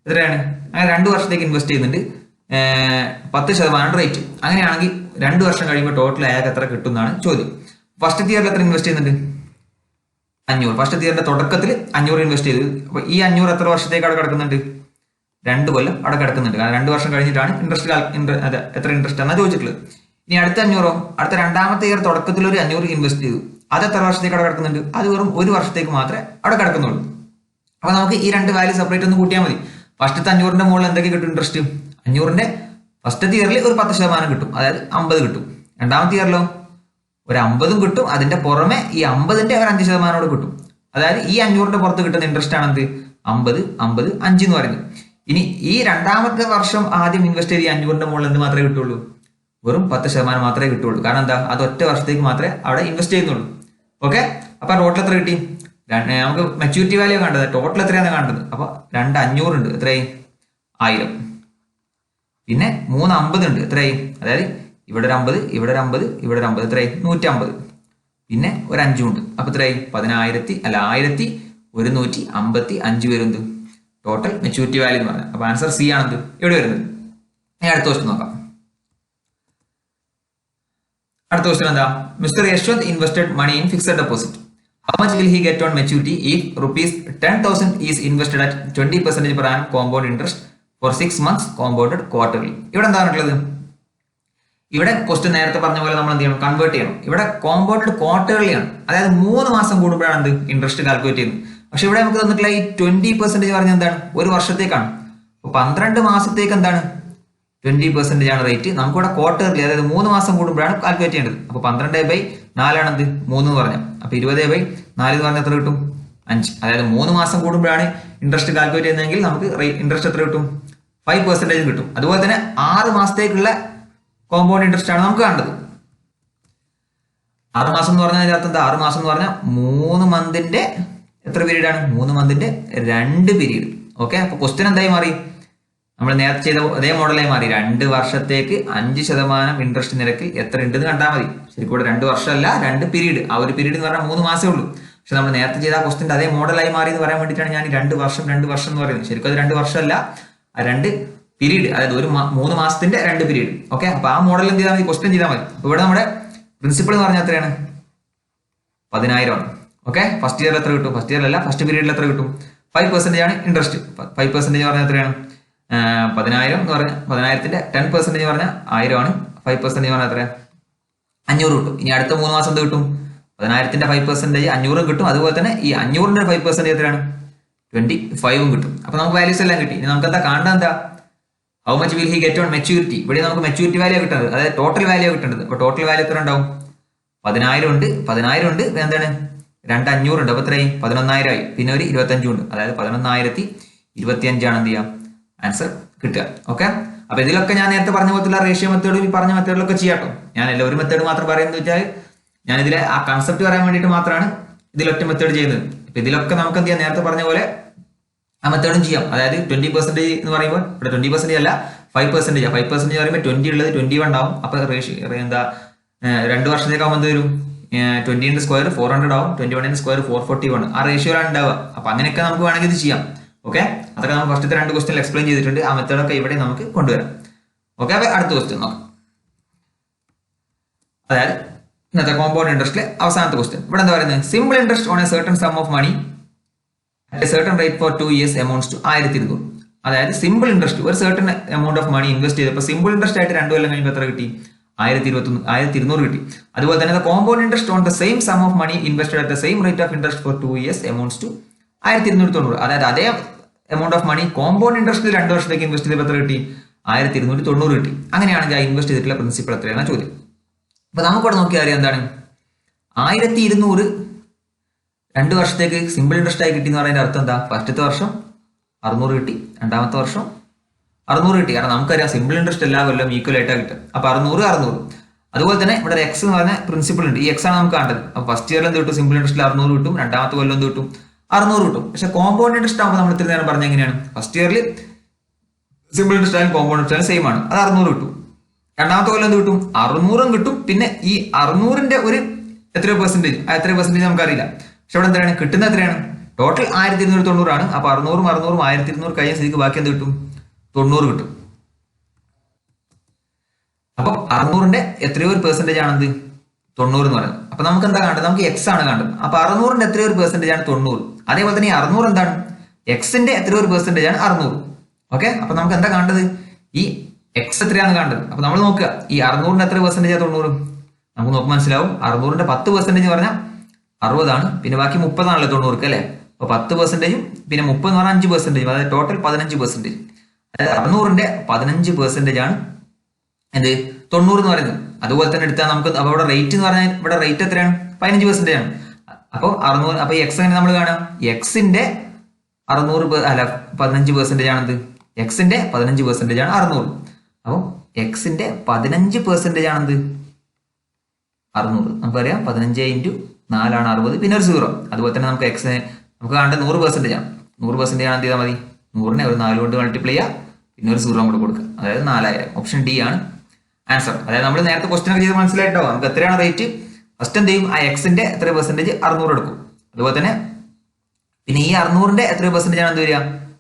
എത്രയാണ്, അങ്ങനെ 2 വർഷത്തേക്ക് ഇൻവെസ്റ്റ് ചെയ്യുന്നുണ്ട്, 10% റേറ്റ്. അങ്ങനെയാണെങ്കിൽ 2 വർഷം കഴിയുമ്പോൾ ടോട്ടൽ അയാൾക്ക് എത്ര കിട്ടും എന്നാണ് ചോദ്യം. ഫസ്റ്റ് ഇയറിൽ എത്ര ഇൻവെസ്റ്റ് ചെയ്യുന്നുണ്ട്, 500. ഫസ്റ്റ് ഇയറിന്റെ തുടക്കത്തിൽ 500 ഇൻവെസ്റ്റ് ചെയ്തു. അപ്പൊ ഈ 500 എത്ര വർഷത്തേക്ക് അവിടെ കിടക്കുന്നുണ്ട്, 2 കൊല്ലം അവിടെ കിടക്കുന്നുണ്ട്. കാരണം 2 വർഷം കഴിഞ്ഞിട്ടാണ് എത്ര ഇൻട്രസ്റ്റ് എന്നാ ചോദിച്ചിട്ടുള്ളത്. ഇനി അടുത്ത 500, അടുത്ത രണ്ടാമത്തെ ഇയർ തുടക്കത്തിൽ ഒരു 500 ഇൻവെസ്റ്റ് ചെയ്തു, അത് എത്ര വർഷത്തേക്ക് അവിടെ കിടക്കുന്നുണ്ട്, അത് വെറും 1 വർഷത്തേക്ക് മാത്രമേ അവിടെ കിടക്കുന്നുള്ളൂ. അപ്പൊ നമുക്ക് ഈ 2 വാല്യൂ സെപ്പറേറ്റ് ഒന്ന് കൂട്ടിയാൽ മതി. ഫസ്റ്റത്തെ 500ന്റെ മുകളിൽ എന്തൊക്കെ കിട്ടും ഇൻട്രസ്റ്റ്, 500ന്റെ ഫസ്റ്റത്തെ ഇയറിൽ ഒരു 10% കിട്ടും, അതായത് 50 കിട്ടും. രണ്ടാമത്തെ ഇയറിലോ ഒരു 50 കിട്ടും, അതിന്റെ പുറമെ ഈ 50ന്റെ ഒരു 5% കിട്ടും. അതായത് ഈ 500ന്റെ പുറത്ത് കിട്ടുന്ന ഇൻട്രസ്റ്റ് ആണ് എന്ത്, 50, 50, 5 എന്ന് പറയുന്നത്. ഇനി ഈ രണ്ടാമത്തെ വർഷം ആദ്യം ഇൻവെസ്റ്റ് ചെയ്ത് 500ന്റെ മുകളിൽ എന്ത് മാത്രമേ കിട്ടുള്ളൂ, വെറും 10% മാത്രമേ കിട്ടുള്ളൂ. കാരണം എന്താ, അത് ഒറ്റ വർഷത്തേക്ക് മാത്രമേ അവിടെ ഇൻവെസ്റ്റ് ചെയ്യുന്നുള്ളൂ. ഓക്കെ, അപ്പൊ ടോട്ടൽ എത്ര കിട്ടി, നമുക്ക് മെച്യൂരിറ്റി വാല്യൂ കണ്ടത്, ടോട്ടൽ എത്രയാണ് കണ്ടത്. അപ്പൊ 2,500 ഉണ്ട്, എത്രയായി 1000. പിന്നെ 350 ഉണ്ട്, എത്രയായി, അതായത് ഇവിടെ ഒരു 50, ഇവിടെ ഒരു 50, ഇവിടെ ഒരു 50, എത്രയായി 150. പിന്നെ ഒരു 5 ഉണ്ട്, അപ്പൊ എത്രയായി 1155 വരുന്നത് ടോട്ടൽ മെച്യൂരിറ്റി വാല്യൂ എന്ന് പറഞ്ഞാൽ. അപ്പൊ ആൻസർ സി ആണെന്ത് എവിടെ വരുന്നത്. ഇനി അടുത്ത ക്വസ്റ്റ്യൻ നോക്കാം. അടുത്ത ക്വസ്റ്റ്യൻ എന്താ, mister Yashwant invested money in fixed deposit. How much will he get on maturity if ₹10,000 is invested at 20% per annum compound interest for 6 months compounded quarterly? ഇവിടെ എന്താ പറഞ്ഞിട്ടുള്ളത്, ഇവിടെ ക്വസ്റ്റ്യൻ നേരത്തെ പറഞ്ഞ പോലെ നമ്മൾ എന്ത് ചെയ്യണം, കൺവേർട്ട് ചെയ്യണം. ഇവിടെ കോമ്പൗണ്ടഡ് ക്വാർട്ടർലി ആണ്, അതായത് 3 മാസം കൂടുമ്പോഴാണ് എന്ത് ഇൻട്രസ്റ്റ് കാൽക്കുലേറ്റ് ചെയ്യുന്നത്. പക്ഷെ ഇവിടെ നമുക്ക് തന്നിട്ടുള്ള ഈ 20% പറഞ്ഞാൽ എന്താണ്, 1 വർഷത്തേക്കാണ്. അപ്പൊ 12 മാസത്തേക്ക് എന്താണ് 20% ആണ് റേറ്റ്. നമുക്കിവിടെ ക്വാർട്ടർലി, അതായത് 3 മാസം കൂടുമ്പോഴാണ് കാൽക്കുലേറ്റ് ചെയ്യേണ്ടത്. അപ്പൊ 12/4 ആണ് എന്ത് 3 എന്ന് പറഞ്ഞാൽ. അപ്പൊ 20/4 എന്ന് പറഞ്ഞാൽ എത്ര കിട്ടും, 5. അതായത് 3 മാസം കൂടുമ്പോഴാണ് ഇൻട്രസ്റ്റ് കാൽക്കുലേറ്റ് ചെയ്യുന്നതെങ്കിൽ നമുക്ക് ഇൻട്രസ്റ്റ് എത്ര കിട്ടും, 5% കിട്ടും. അതുപോലെ തന്നെ 6 മാസത്തേക്കുള്ള കോമ്പൗണ്ട് ഇൻട്രസ്റ്റ് ആണ് നമുക്ക് കണ്ടത്. 6 മാസം എന്ന് പറഞ്ഞാൽ അതിനകത്ത് എന്താ, 6 മാസം എന്ന് പറഞ്ഞാൽ 3 മന്തിന്റെ എത്ര പീരീഡ് ആണ്, 3 മന്തിന്റെ 2 പീരീഡ്. ഓക്കെ, അപ്പൊ ക്വസ്റ്റ്യൻ എന്തായി മാറി, നമ്മൾ നേരത്തെ ചെയ്ത അതേ മോഡലായി മാറി. 2 വർഷത്തേക്ക് 5% ഇൻട്രസ്റ്റ് നിരക്കിൽ എത്ര ഉണ്ടെന്ന് കണ്ടാൽ മതി. ശരിക്കും ഇവിടെ 2 വർഷമല്ല, 2 പീരീഡ്. ആ ഒരു പീരീഡ് എന്ന് പറഞ്ഞാൽ 3 മാസമേ ഉള്ളൂ. പക്ഷെ നമ്മൾ നേരത്തെ ചെയ്ത ക്വസ്റ്റ്യന്റെ അതേ മോഡലായി മാറി എന്ന് പറയാൻ വേണ്ടിയിട്ടാണ് ഞാൻ 2 വർഷം എന്ന് പറയുന്നത്. ശരിക്കും അത് 2 വർഷമല്ല, ആ 2 പീരീഡ്, അതായത് 3 മാസത്തിന്റെ 2 പീരീഡ്. ഓക്കെ, അപ്പൊ ആ മോഡൽ എന്ത് ചെയ്താൽ മതി, ക്വസ്റ്റ്യൻ ചെയ്താൽ മതി. അപ്പൊ ഇവിടെ നമ്മുടെ പ്രിൻസിപ്പൾ എന്ന് പറഞ്ഞാൽ എത്രയാണ്, 10,000 ആണ്. ഓക്കെ, ഫസ്റ്റ് ഇയറിൽ എത്ര കിട്ടും, ഫസ്റ്റ് ഇയറിലല്ല ഫസ്റ്റ് പീരീഡിൽ എത്ര കിട്ടും, 5% ആണ് ഇൻട്രസ്റ്റ്. 5% പറഞ്ഞാൽ എത്രയാണ്, 10,000 എന്ന് പറഞ്ഞാൽ 10,000ന്റെ 10% പറഞ്ഞാൽ 1000 ആണ്. 5% പറഞ്ഞാൽ എത്രയാണ്, 500 കിട്ടും. ഇനി അടുത്ത 3 മാസം എന്ത് കിട്ടും, 10,000ന്റെ 5% 500 കിട്ടും. അതുപോലെ തന്നെ ഈ 500ന്റെ 5% എത്രയാണ്, 25 കിട്ടും. അപ്പൊ നമുക്ക് വാല്യൂസ് എല്ലാം കിട്ടി. ഇനി നമുക്ക് എന്താ കാണാൻ, എന്താ how much will he get on maturity. ഇവിടെ നമുക്ക് മെച്യൂരിറ്റി വാല്യൂ കിട്ടുന്നത്, അതായത് ടോട്ടൽ വാല്യൂ കിട്ടുന്നത്. അപ്പൊ ടോട്ടൽ വാല്യൂ എത്ര ഉണ്ടാവും, 10,000 ഉണ്ട്, 10,000 ഉണ്ട്, എന്താണ് 2,500 ഉണ്ട്. അപ്പൊ എത്രയായി, 11,000 ആയി. പിന്നെ ഒരു 25 ഉണ്ട്, അതായത് 11,025 ആണ് എന്ത് ചെയ്യാം ആൻസർ കിട്ടുക. ഓക്കെ, അപ്പൊ ഇതിലൊക്കെ ഞാൻ നേരത്തെ പറഞ്ഞ പോലത്തുള്ള റേഷ്യോ മെത്തേഡ്, ഈ പറഞ്ഞ മെത്തേഡിലൊക്കെ ചെയ്യാട്ടോ. ഞാൻ ഒരു മെത്തേഡ് മാത്രം പറയുന്നത് വെച്ചാൽ ഞാൻ ഇതിലെ ആ കൺസെപ്റ്റ് പറയാൻ വേണ്ടിയിട്ട് മാത്രമാണ് ഇതിലൊറ്റ മെത്തേഡ് ചെയ്യുന്നത്. അപ്പൊ ഇതിലൊക്കെ നമുക്ക് എന്ത് ചെയ്യാം, നേരത്തെ പറഞ്ഞ പോലെ ആ മെത്തേഡും ചെയ്യാം. അതായത് 20% എന്ന് പറയുമ്പോൾ ഇവിടെ 20% അല്ല 5%. 5% പറയുമ്പോൾ 20 ഉള്ളത് 21 ഉണ്ടാവും. അപ്പൊ റേഷ്യോ എന്താ 2 വർഷത്തേക്കാവുമ്പോൾ എന്ത് വരും, 20 സ്ക്വയർ 400 ആവും, 21 സ്ക്വയർ 441. ആ റേഷ്യോയിലാണ് ഉണ്ടാവുക. അപ്പൊ അങ്ങനെയൊക്കെ നമുക്ക് വേണമെങ്കിൽ ഇത് ചെയ്യാം. ഓക്കെ, അതൊക്കെ നമുക്ക് ഫസ്റ്റത്തെ 2 ക്വസ്റ്റ്യൻ എക്സ്പ്ലെയിൻ ചെയ്തിട്ടുണ്ട്. ആ മെത്തേഡൊക്കെ ഇവിടെ നമുക്ക് കൊണ്ടുവരാം. ഓക്കെ, അപ്പൊ അടുത്ത ക്വസ്റ്റ്യൻ നോക്കാം. അതായത് ഇന്നത്തെ കോമ്പൗണ്ട് ഇൻട്രസ്റ്റിലെ അവസാനത്തെ ക്വസ്റ്റ്യൻ. ഇവിടെ എന്താ പറയുന്നത്, simple interest on a certain sum of money at a certain rate for 2 years amounts to 1200. അതായത് സിമ്പിൾ ഇൻട്രസ്റ്റ് ഒരു certain amount of money invest ചെയ്തപ്പോൾ സിമ്പിൾ ഇൻട്രസ്റ്റ് ആയിട്ട് 2 കൊല്ലം കഴിയുമ്പോൾ എത്ര കിട്ടി, 1200 കിട്ടി. അതുപോലെ തന്നെ compound interest on the same sum of money invested at the same rate of interest for 2 years amounts to 1290. അതായത് അതേ എമൗണ്ട് ഓഫ് മണി കോമ്പൗണ്ട് ഇൻട്രസ്റ്റിൽ 2 വർഷത്തേക്ക് ഇൻവെസ്റ്റ് ചെയ്തപ്പോൾ എത്ര കിട്ടി, 1290 കിട്ടി. അങ്ങനെയാണെങ്കിൽ ആ ഇൻവെസ്റ്റ് ചെയ്തിട്ടുള്ള പ്രിൻസിപ്പൾ എത്രയാണ് ചോദ്യം. അപ്പൊ നമുക്കിവിടെ നോക്കിയാൽ അറിയാം എന്താണ്, 1200 2 വർഷത്തേക്ക് സിമ്പിൾ ഇൻട്രസ്റ്റ് ആയി കിട്ടി എന്ന് പറയുന്നതിന്റെ അർത്ഥം എന്താ, ഫസ്റ്റത്തെ വർഷം 600 കിട്ടി, രണ്ടാമത്തെ വർഷം 600 കിട്ടി. കാരണം നമുക്കറിയാം സിമ്പിൾ ഇൻട്രസ്റ്റ് എല്ലാ കൊല്ലം ഈക്വൽ ആയിട്ടാണ് കിട്ടുക. അപ്പൊ 600. അതുപോലെ തന്നെ ഇവിടെ എക്സ് എന്ന് പറഞ്ഞ പ്രിൻസിപ്പിൾ ഉണ്ട്, ഈ എക്സ് ആണ് നമുക്ക് കാണേണ്ടത്. അപ്പൊ ഫസ്റ്റ് ഇയറിൽ എന്ത് കിട്ടും, സിമ്പിൾ ഇൻട്രസ്റ്റിൽ 600 കിട്ടും, രണ്ടാമത്തെ കൊല്ലം എന്ത് കിട്ടും, 600 കിട്ടും. പക്ഷെ കോമ്പൗണ്ട് ഇൻട്രസ്റ്റ് ആകുമ്പോൾ നമ്മൾ ഇത്ര നേരം പറഞ്ഞ എങ്ങനെയാണ്, ഫസ്റ്റ് ഇയറിൽ സിമ്പിൾ ഇൻട്രസ്റ്റ് ആയാലും കോമ്പൗണ്ട് ഇൻട്രസ്റ്റ് ആയാലും സെയിം ആണ്, അത് 600 കിട്ടും. രണ്ടാമത്തെ കൊല്ലം എന്ത് കിട്ടും, 600 കിട്ടും. പിന്നെ ഈ 600ന്റെ ഒരു എത്രയോ പെർസെന്റേജ്, ആ എത്രയോ പെർസെന്റേജ് നമുക്കറിയില്ല. പക്ഷെ ഇവിടെ എന്താണ് കിട്ടുന്നത്, എത്രയാണ്, ടോട്ടൽ 1290 ആണ്. അപ്പൊ 600 1200 കഴിയാൻ സ്ഥിതിക്ക് ബാക്കി എന്ത് കിട്ടും, 90 കിട്ടും. അപ്പൊ 600ന്റെ എത്രയോ ഒരു പെർസെന്റേജ് ആണെന്ത്, 90 എന്ന് പറയുന്നത്. അപ്പൊ നമുക്ക് എന്താ കാണേണ്ടത്, നമുക്ക് എക്സ് ആണ് കാണേണ്ടത്. അപ്പൊ 600ന്റെ എത്രയോ ഒരു പെർസെന്റേജ് ആണ് 90. അതേപോലെ തന്നെ ഈ 600 എന്താണ്, എക്സിന്റെ എത്രയോ ഒരു പെർസെന്റേജ് ആണ് 600. ഓക്കെ, അപ്പൊ നമുക്ക് എന്താ കാണേണ്ടത്, ഈ എക്സ് എത്രയാണ് കാണേണ്ടത്. അപ്പൊ നമ്മൾ നോക്കുക, ഈ 600ന്റെ എത്ര പെർസെന്റേജ് 90, നമുക്ക് നോക്കുമ്പോൾ മനസ്സിലാവും. 600ന്റെ 10% പറഞ്ഞാൽ 60 ആണ്, പിന്നെ ബാക്കി 30 ആണല്ലോ 90 അല്ലെ. അപ്പൊ 10% പിന്നെ 30 എന്ന് പറഞ്ഞാൽ 5%, അതായത് ടോട്ടൽ 15%. അതായത് 600ന്റെ 15% ആണ് എന്ത് 90 എന്ന് പറയുന്നത്. അതുപോലെ തന്നെ എടുത്താൽ നമുക്ക് അപ്പൊ ഇവിടെ റേറ്റ് എന്ന് പറഞ്ഞാൽ ഇവിടെ റേറ്റ് എത്രയാണ്, 15% ആണ്. അപ്പോൾ 600, അപ്പൊ എക്സ് എങ്ങനെ നമ്മൾ കാണാം, എക്സിന്റെ 600 അല്ല 15% ആണെന്ത്, എക്സിന്റെ 15% ആണ് 600. അപ്പോൾ എക്സിന്റെ 15% ആണെന്ത് 600. നമുക്കറിയാം 15 × 4 ആണ് 60, പിന്നെ ഒരു 0. അതുപോലെ തന്നെ നമുക്ക് എക്സ് നമുക്ക് കാണേണ്ട 100% ആണ്. 100% ആണ് എന്ത് ചെയ്താൽ മതി, 100നെ ഒരു 4 കൊണ്ട് മൾട്ടിപ്ലൈ ചെയ്യുക, പിന്നെ ഒരു 0 കൂടെ കൊടുക്കുക, അതായത് 4000. ഓപ്ഷൻ ഡി ആണ് ആൻസർ. അതായത് നമ്മൾ നേരത്തെ ക്വസ്റ്റ്യൻ ഒക്കെ ചെയ്ത് മനസ്സിലായിട്ടോ, നമുക്ക് എത്രയാണ് റേറ്റ്, ഫസ്റ്റ് എന്ത് ചെയ്യും, ആ എക്സിന്റെ എത്ര പെർസെന്റേജ് 600 എടുക്കും. അതുപോലെ തന്നെ പിന്നെ ഈ 600ന്റെ എത്ര പെർസെന്റേജ് ആണ് എന്ത് വരിക,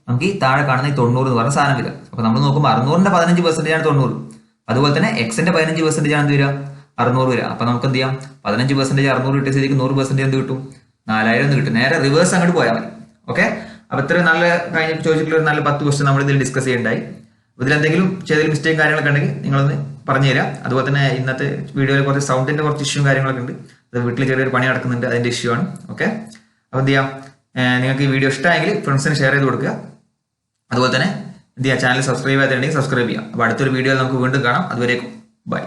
നമുക്ക് ഈ താഴെ കാണുന്ന ഈ 90 എന്ന് പറഞ്ഞ സാധനം വരിക. അപ്പൊ നമ്മൾ നോക്കുമ്പോൾ 600ന്റെ 15% ആണ് 90. അതുപോലെ തന്നെ എക്സിന്റെ 15% ആണ് എന്ത് വരിക, 600 വരിക. അപ്പൊ നമുക്ക് എന്ത് ചെയ്യാം, 15% 600 കിട്ടിയ സ്ഥിതിക്ക് 100% എന്ത് കിട്ടും, 4000 എന്ന് കിട്ടും. നേരെ റിവേഴ്സ് അങ്ങോട്ട് പോയാൽ മതി. ഓക്കെ, അപ്പൊ ഇത്ര നല്ല കഴിഞ്ഞ ചോദിച്ചിട്ടുള്ള ഒരു നല്ല 10 ക്വസ്റ്റ്യൻ നമ്മൾ ഇതിൽ ഡിസ്കസ് ചെയ്യണ്ടായി. ഇതിലെന്തെങ്കിലും ചെയ്തതിൽ മിസ്റ്റേക്ക് കാര്യങ്ങളൊക്കെ ഉണ്ടെങ്കിൽ നിങ്ങളൊന്ന് പറഞ്ഞു തരാം. അതുപോലെ തന്നെ ഇന്നത്തെ വീഡിയോയിൽ കുറച്ച് സൗണ്ടിന്റെ കുറച്ച് ഇഷ്യൂ കാര്യങ്ങളൊക്കെ ഉണ്ട്, അത് വീട്ടിൽ ചെറിയൊരു പണി നടക്കുന്നുണ്ട്, അതിന്റെ ഇഷ്യൂ ആണ്. ഓക്കെ, അപ്പൊ എന്ത് ചെയ്യാം, നിങ്ങൾക്ക് ഈ വീഡിയോ ഇഷ്ടമായെങ്കിൽ ഫ്രണ്ട്സിന് ഷെയർ ചെയ്ത് കൊടുക്കുക. അതുപോലെ തന്നെ എന്ത് ചെയ്യുക, ചാനൽ സബ്സ്ക്രൈബ് ചെയ്യാത്തുണ്ടെങ്കിൽ സബ്സ്ക്രൈബ് ചെയ്യാം. അപ്പോൾ അടുത്തൊരു വീഡിയോയിൽ നമുക്ക് വീണ്ടും കാണാം. അതുവരേക്കും ബൈ.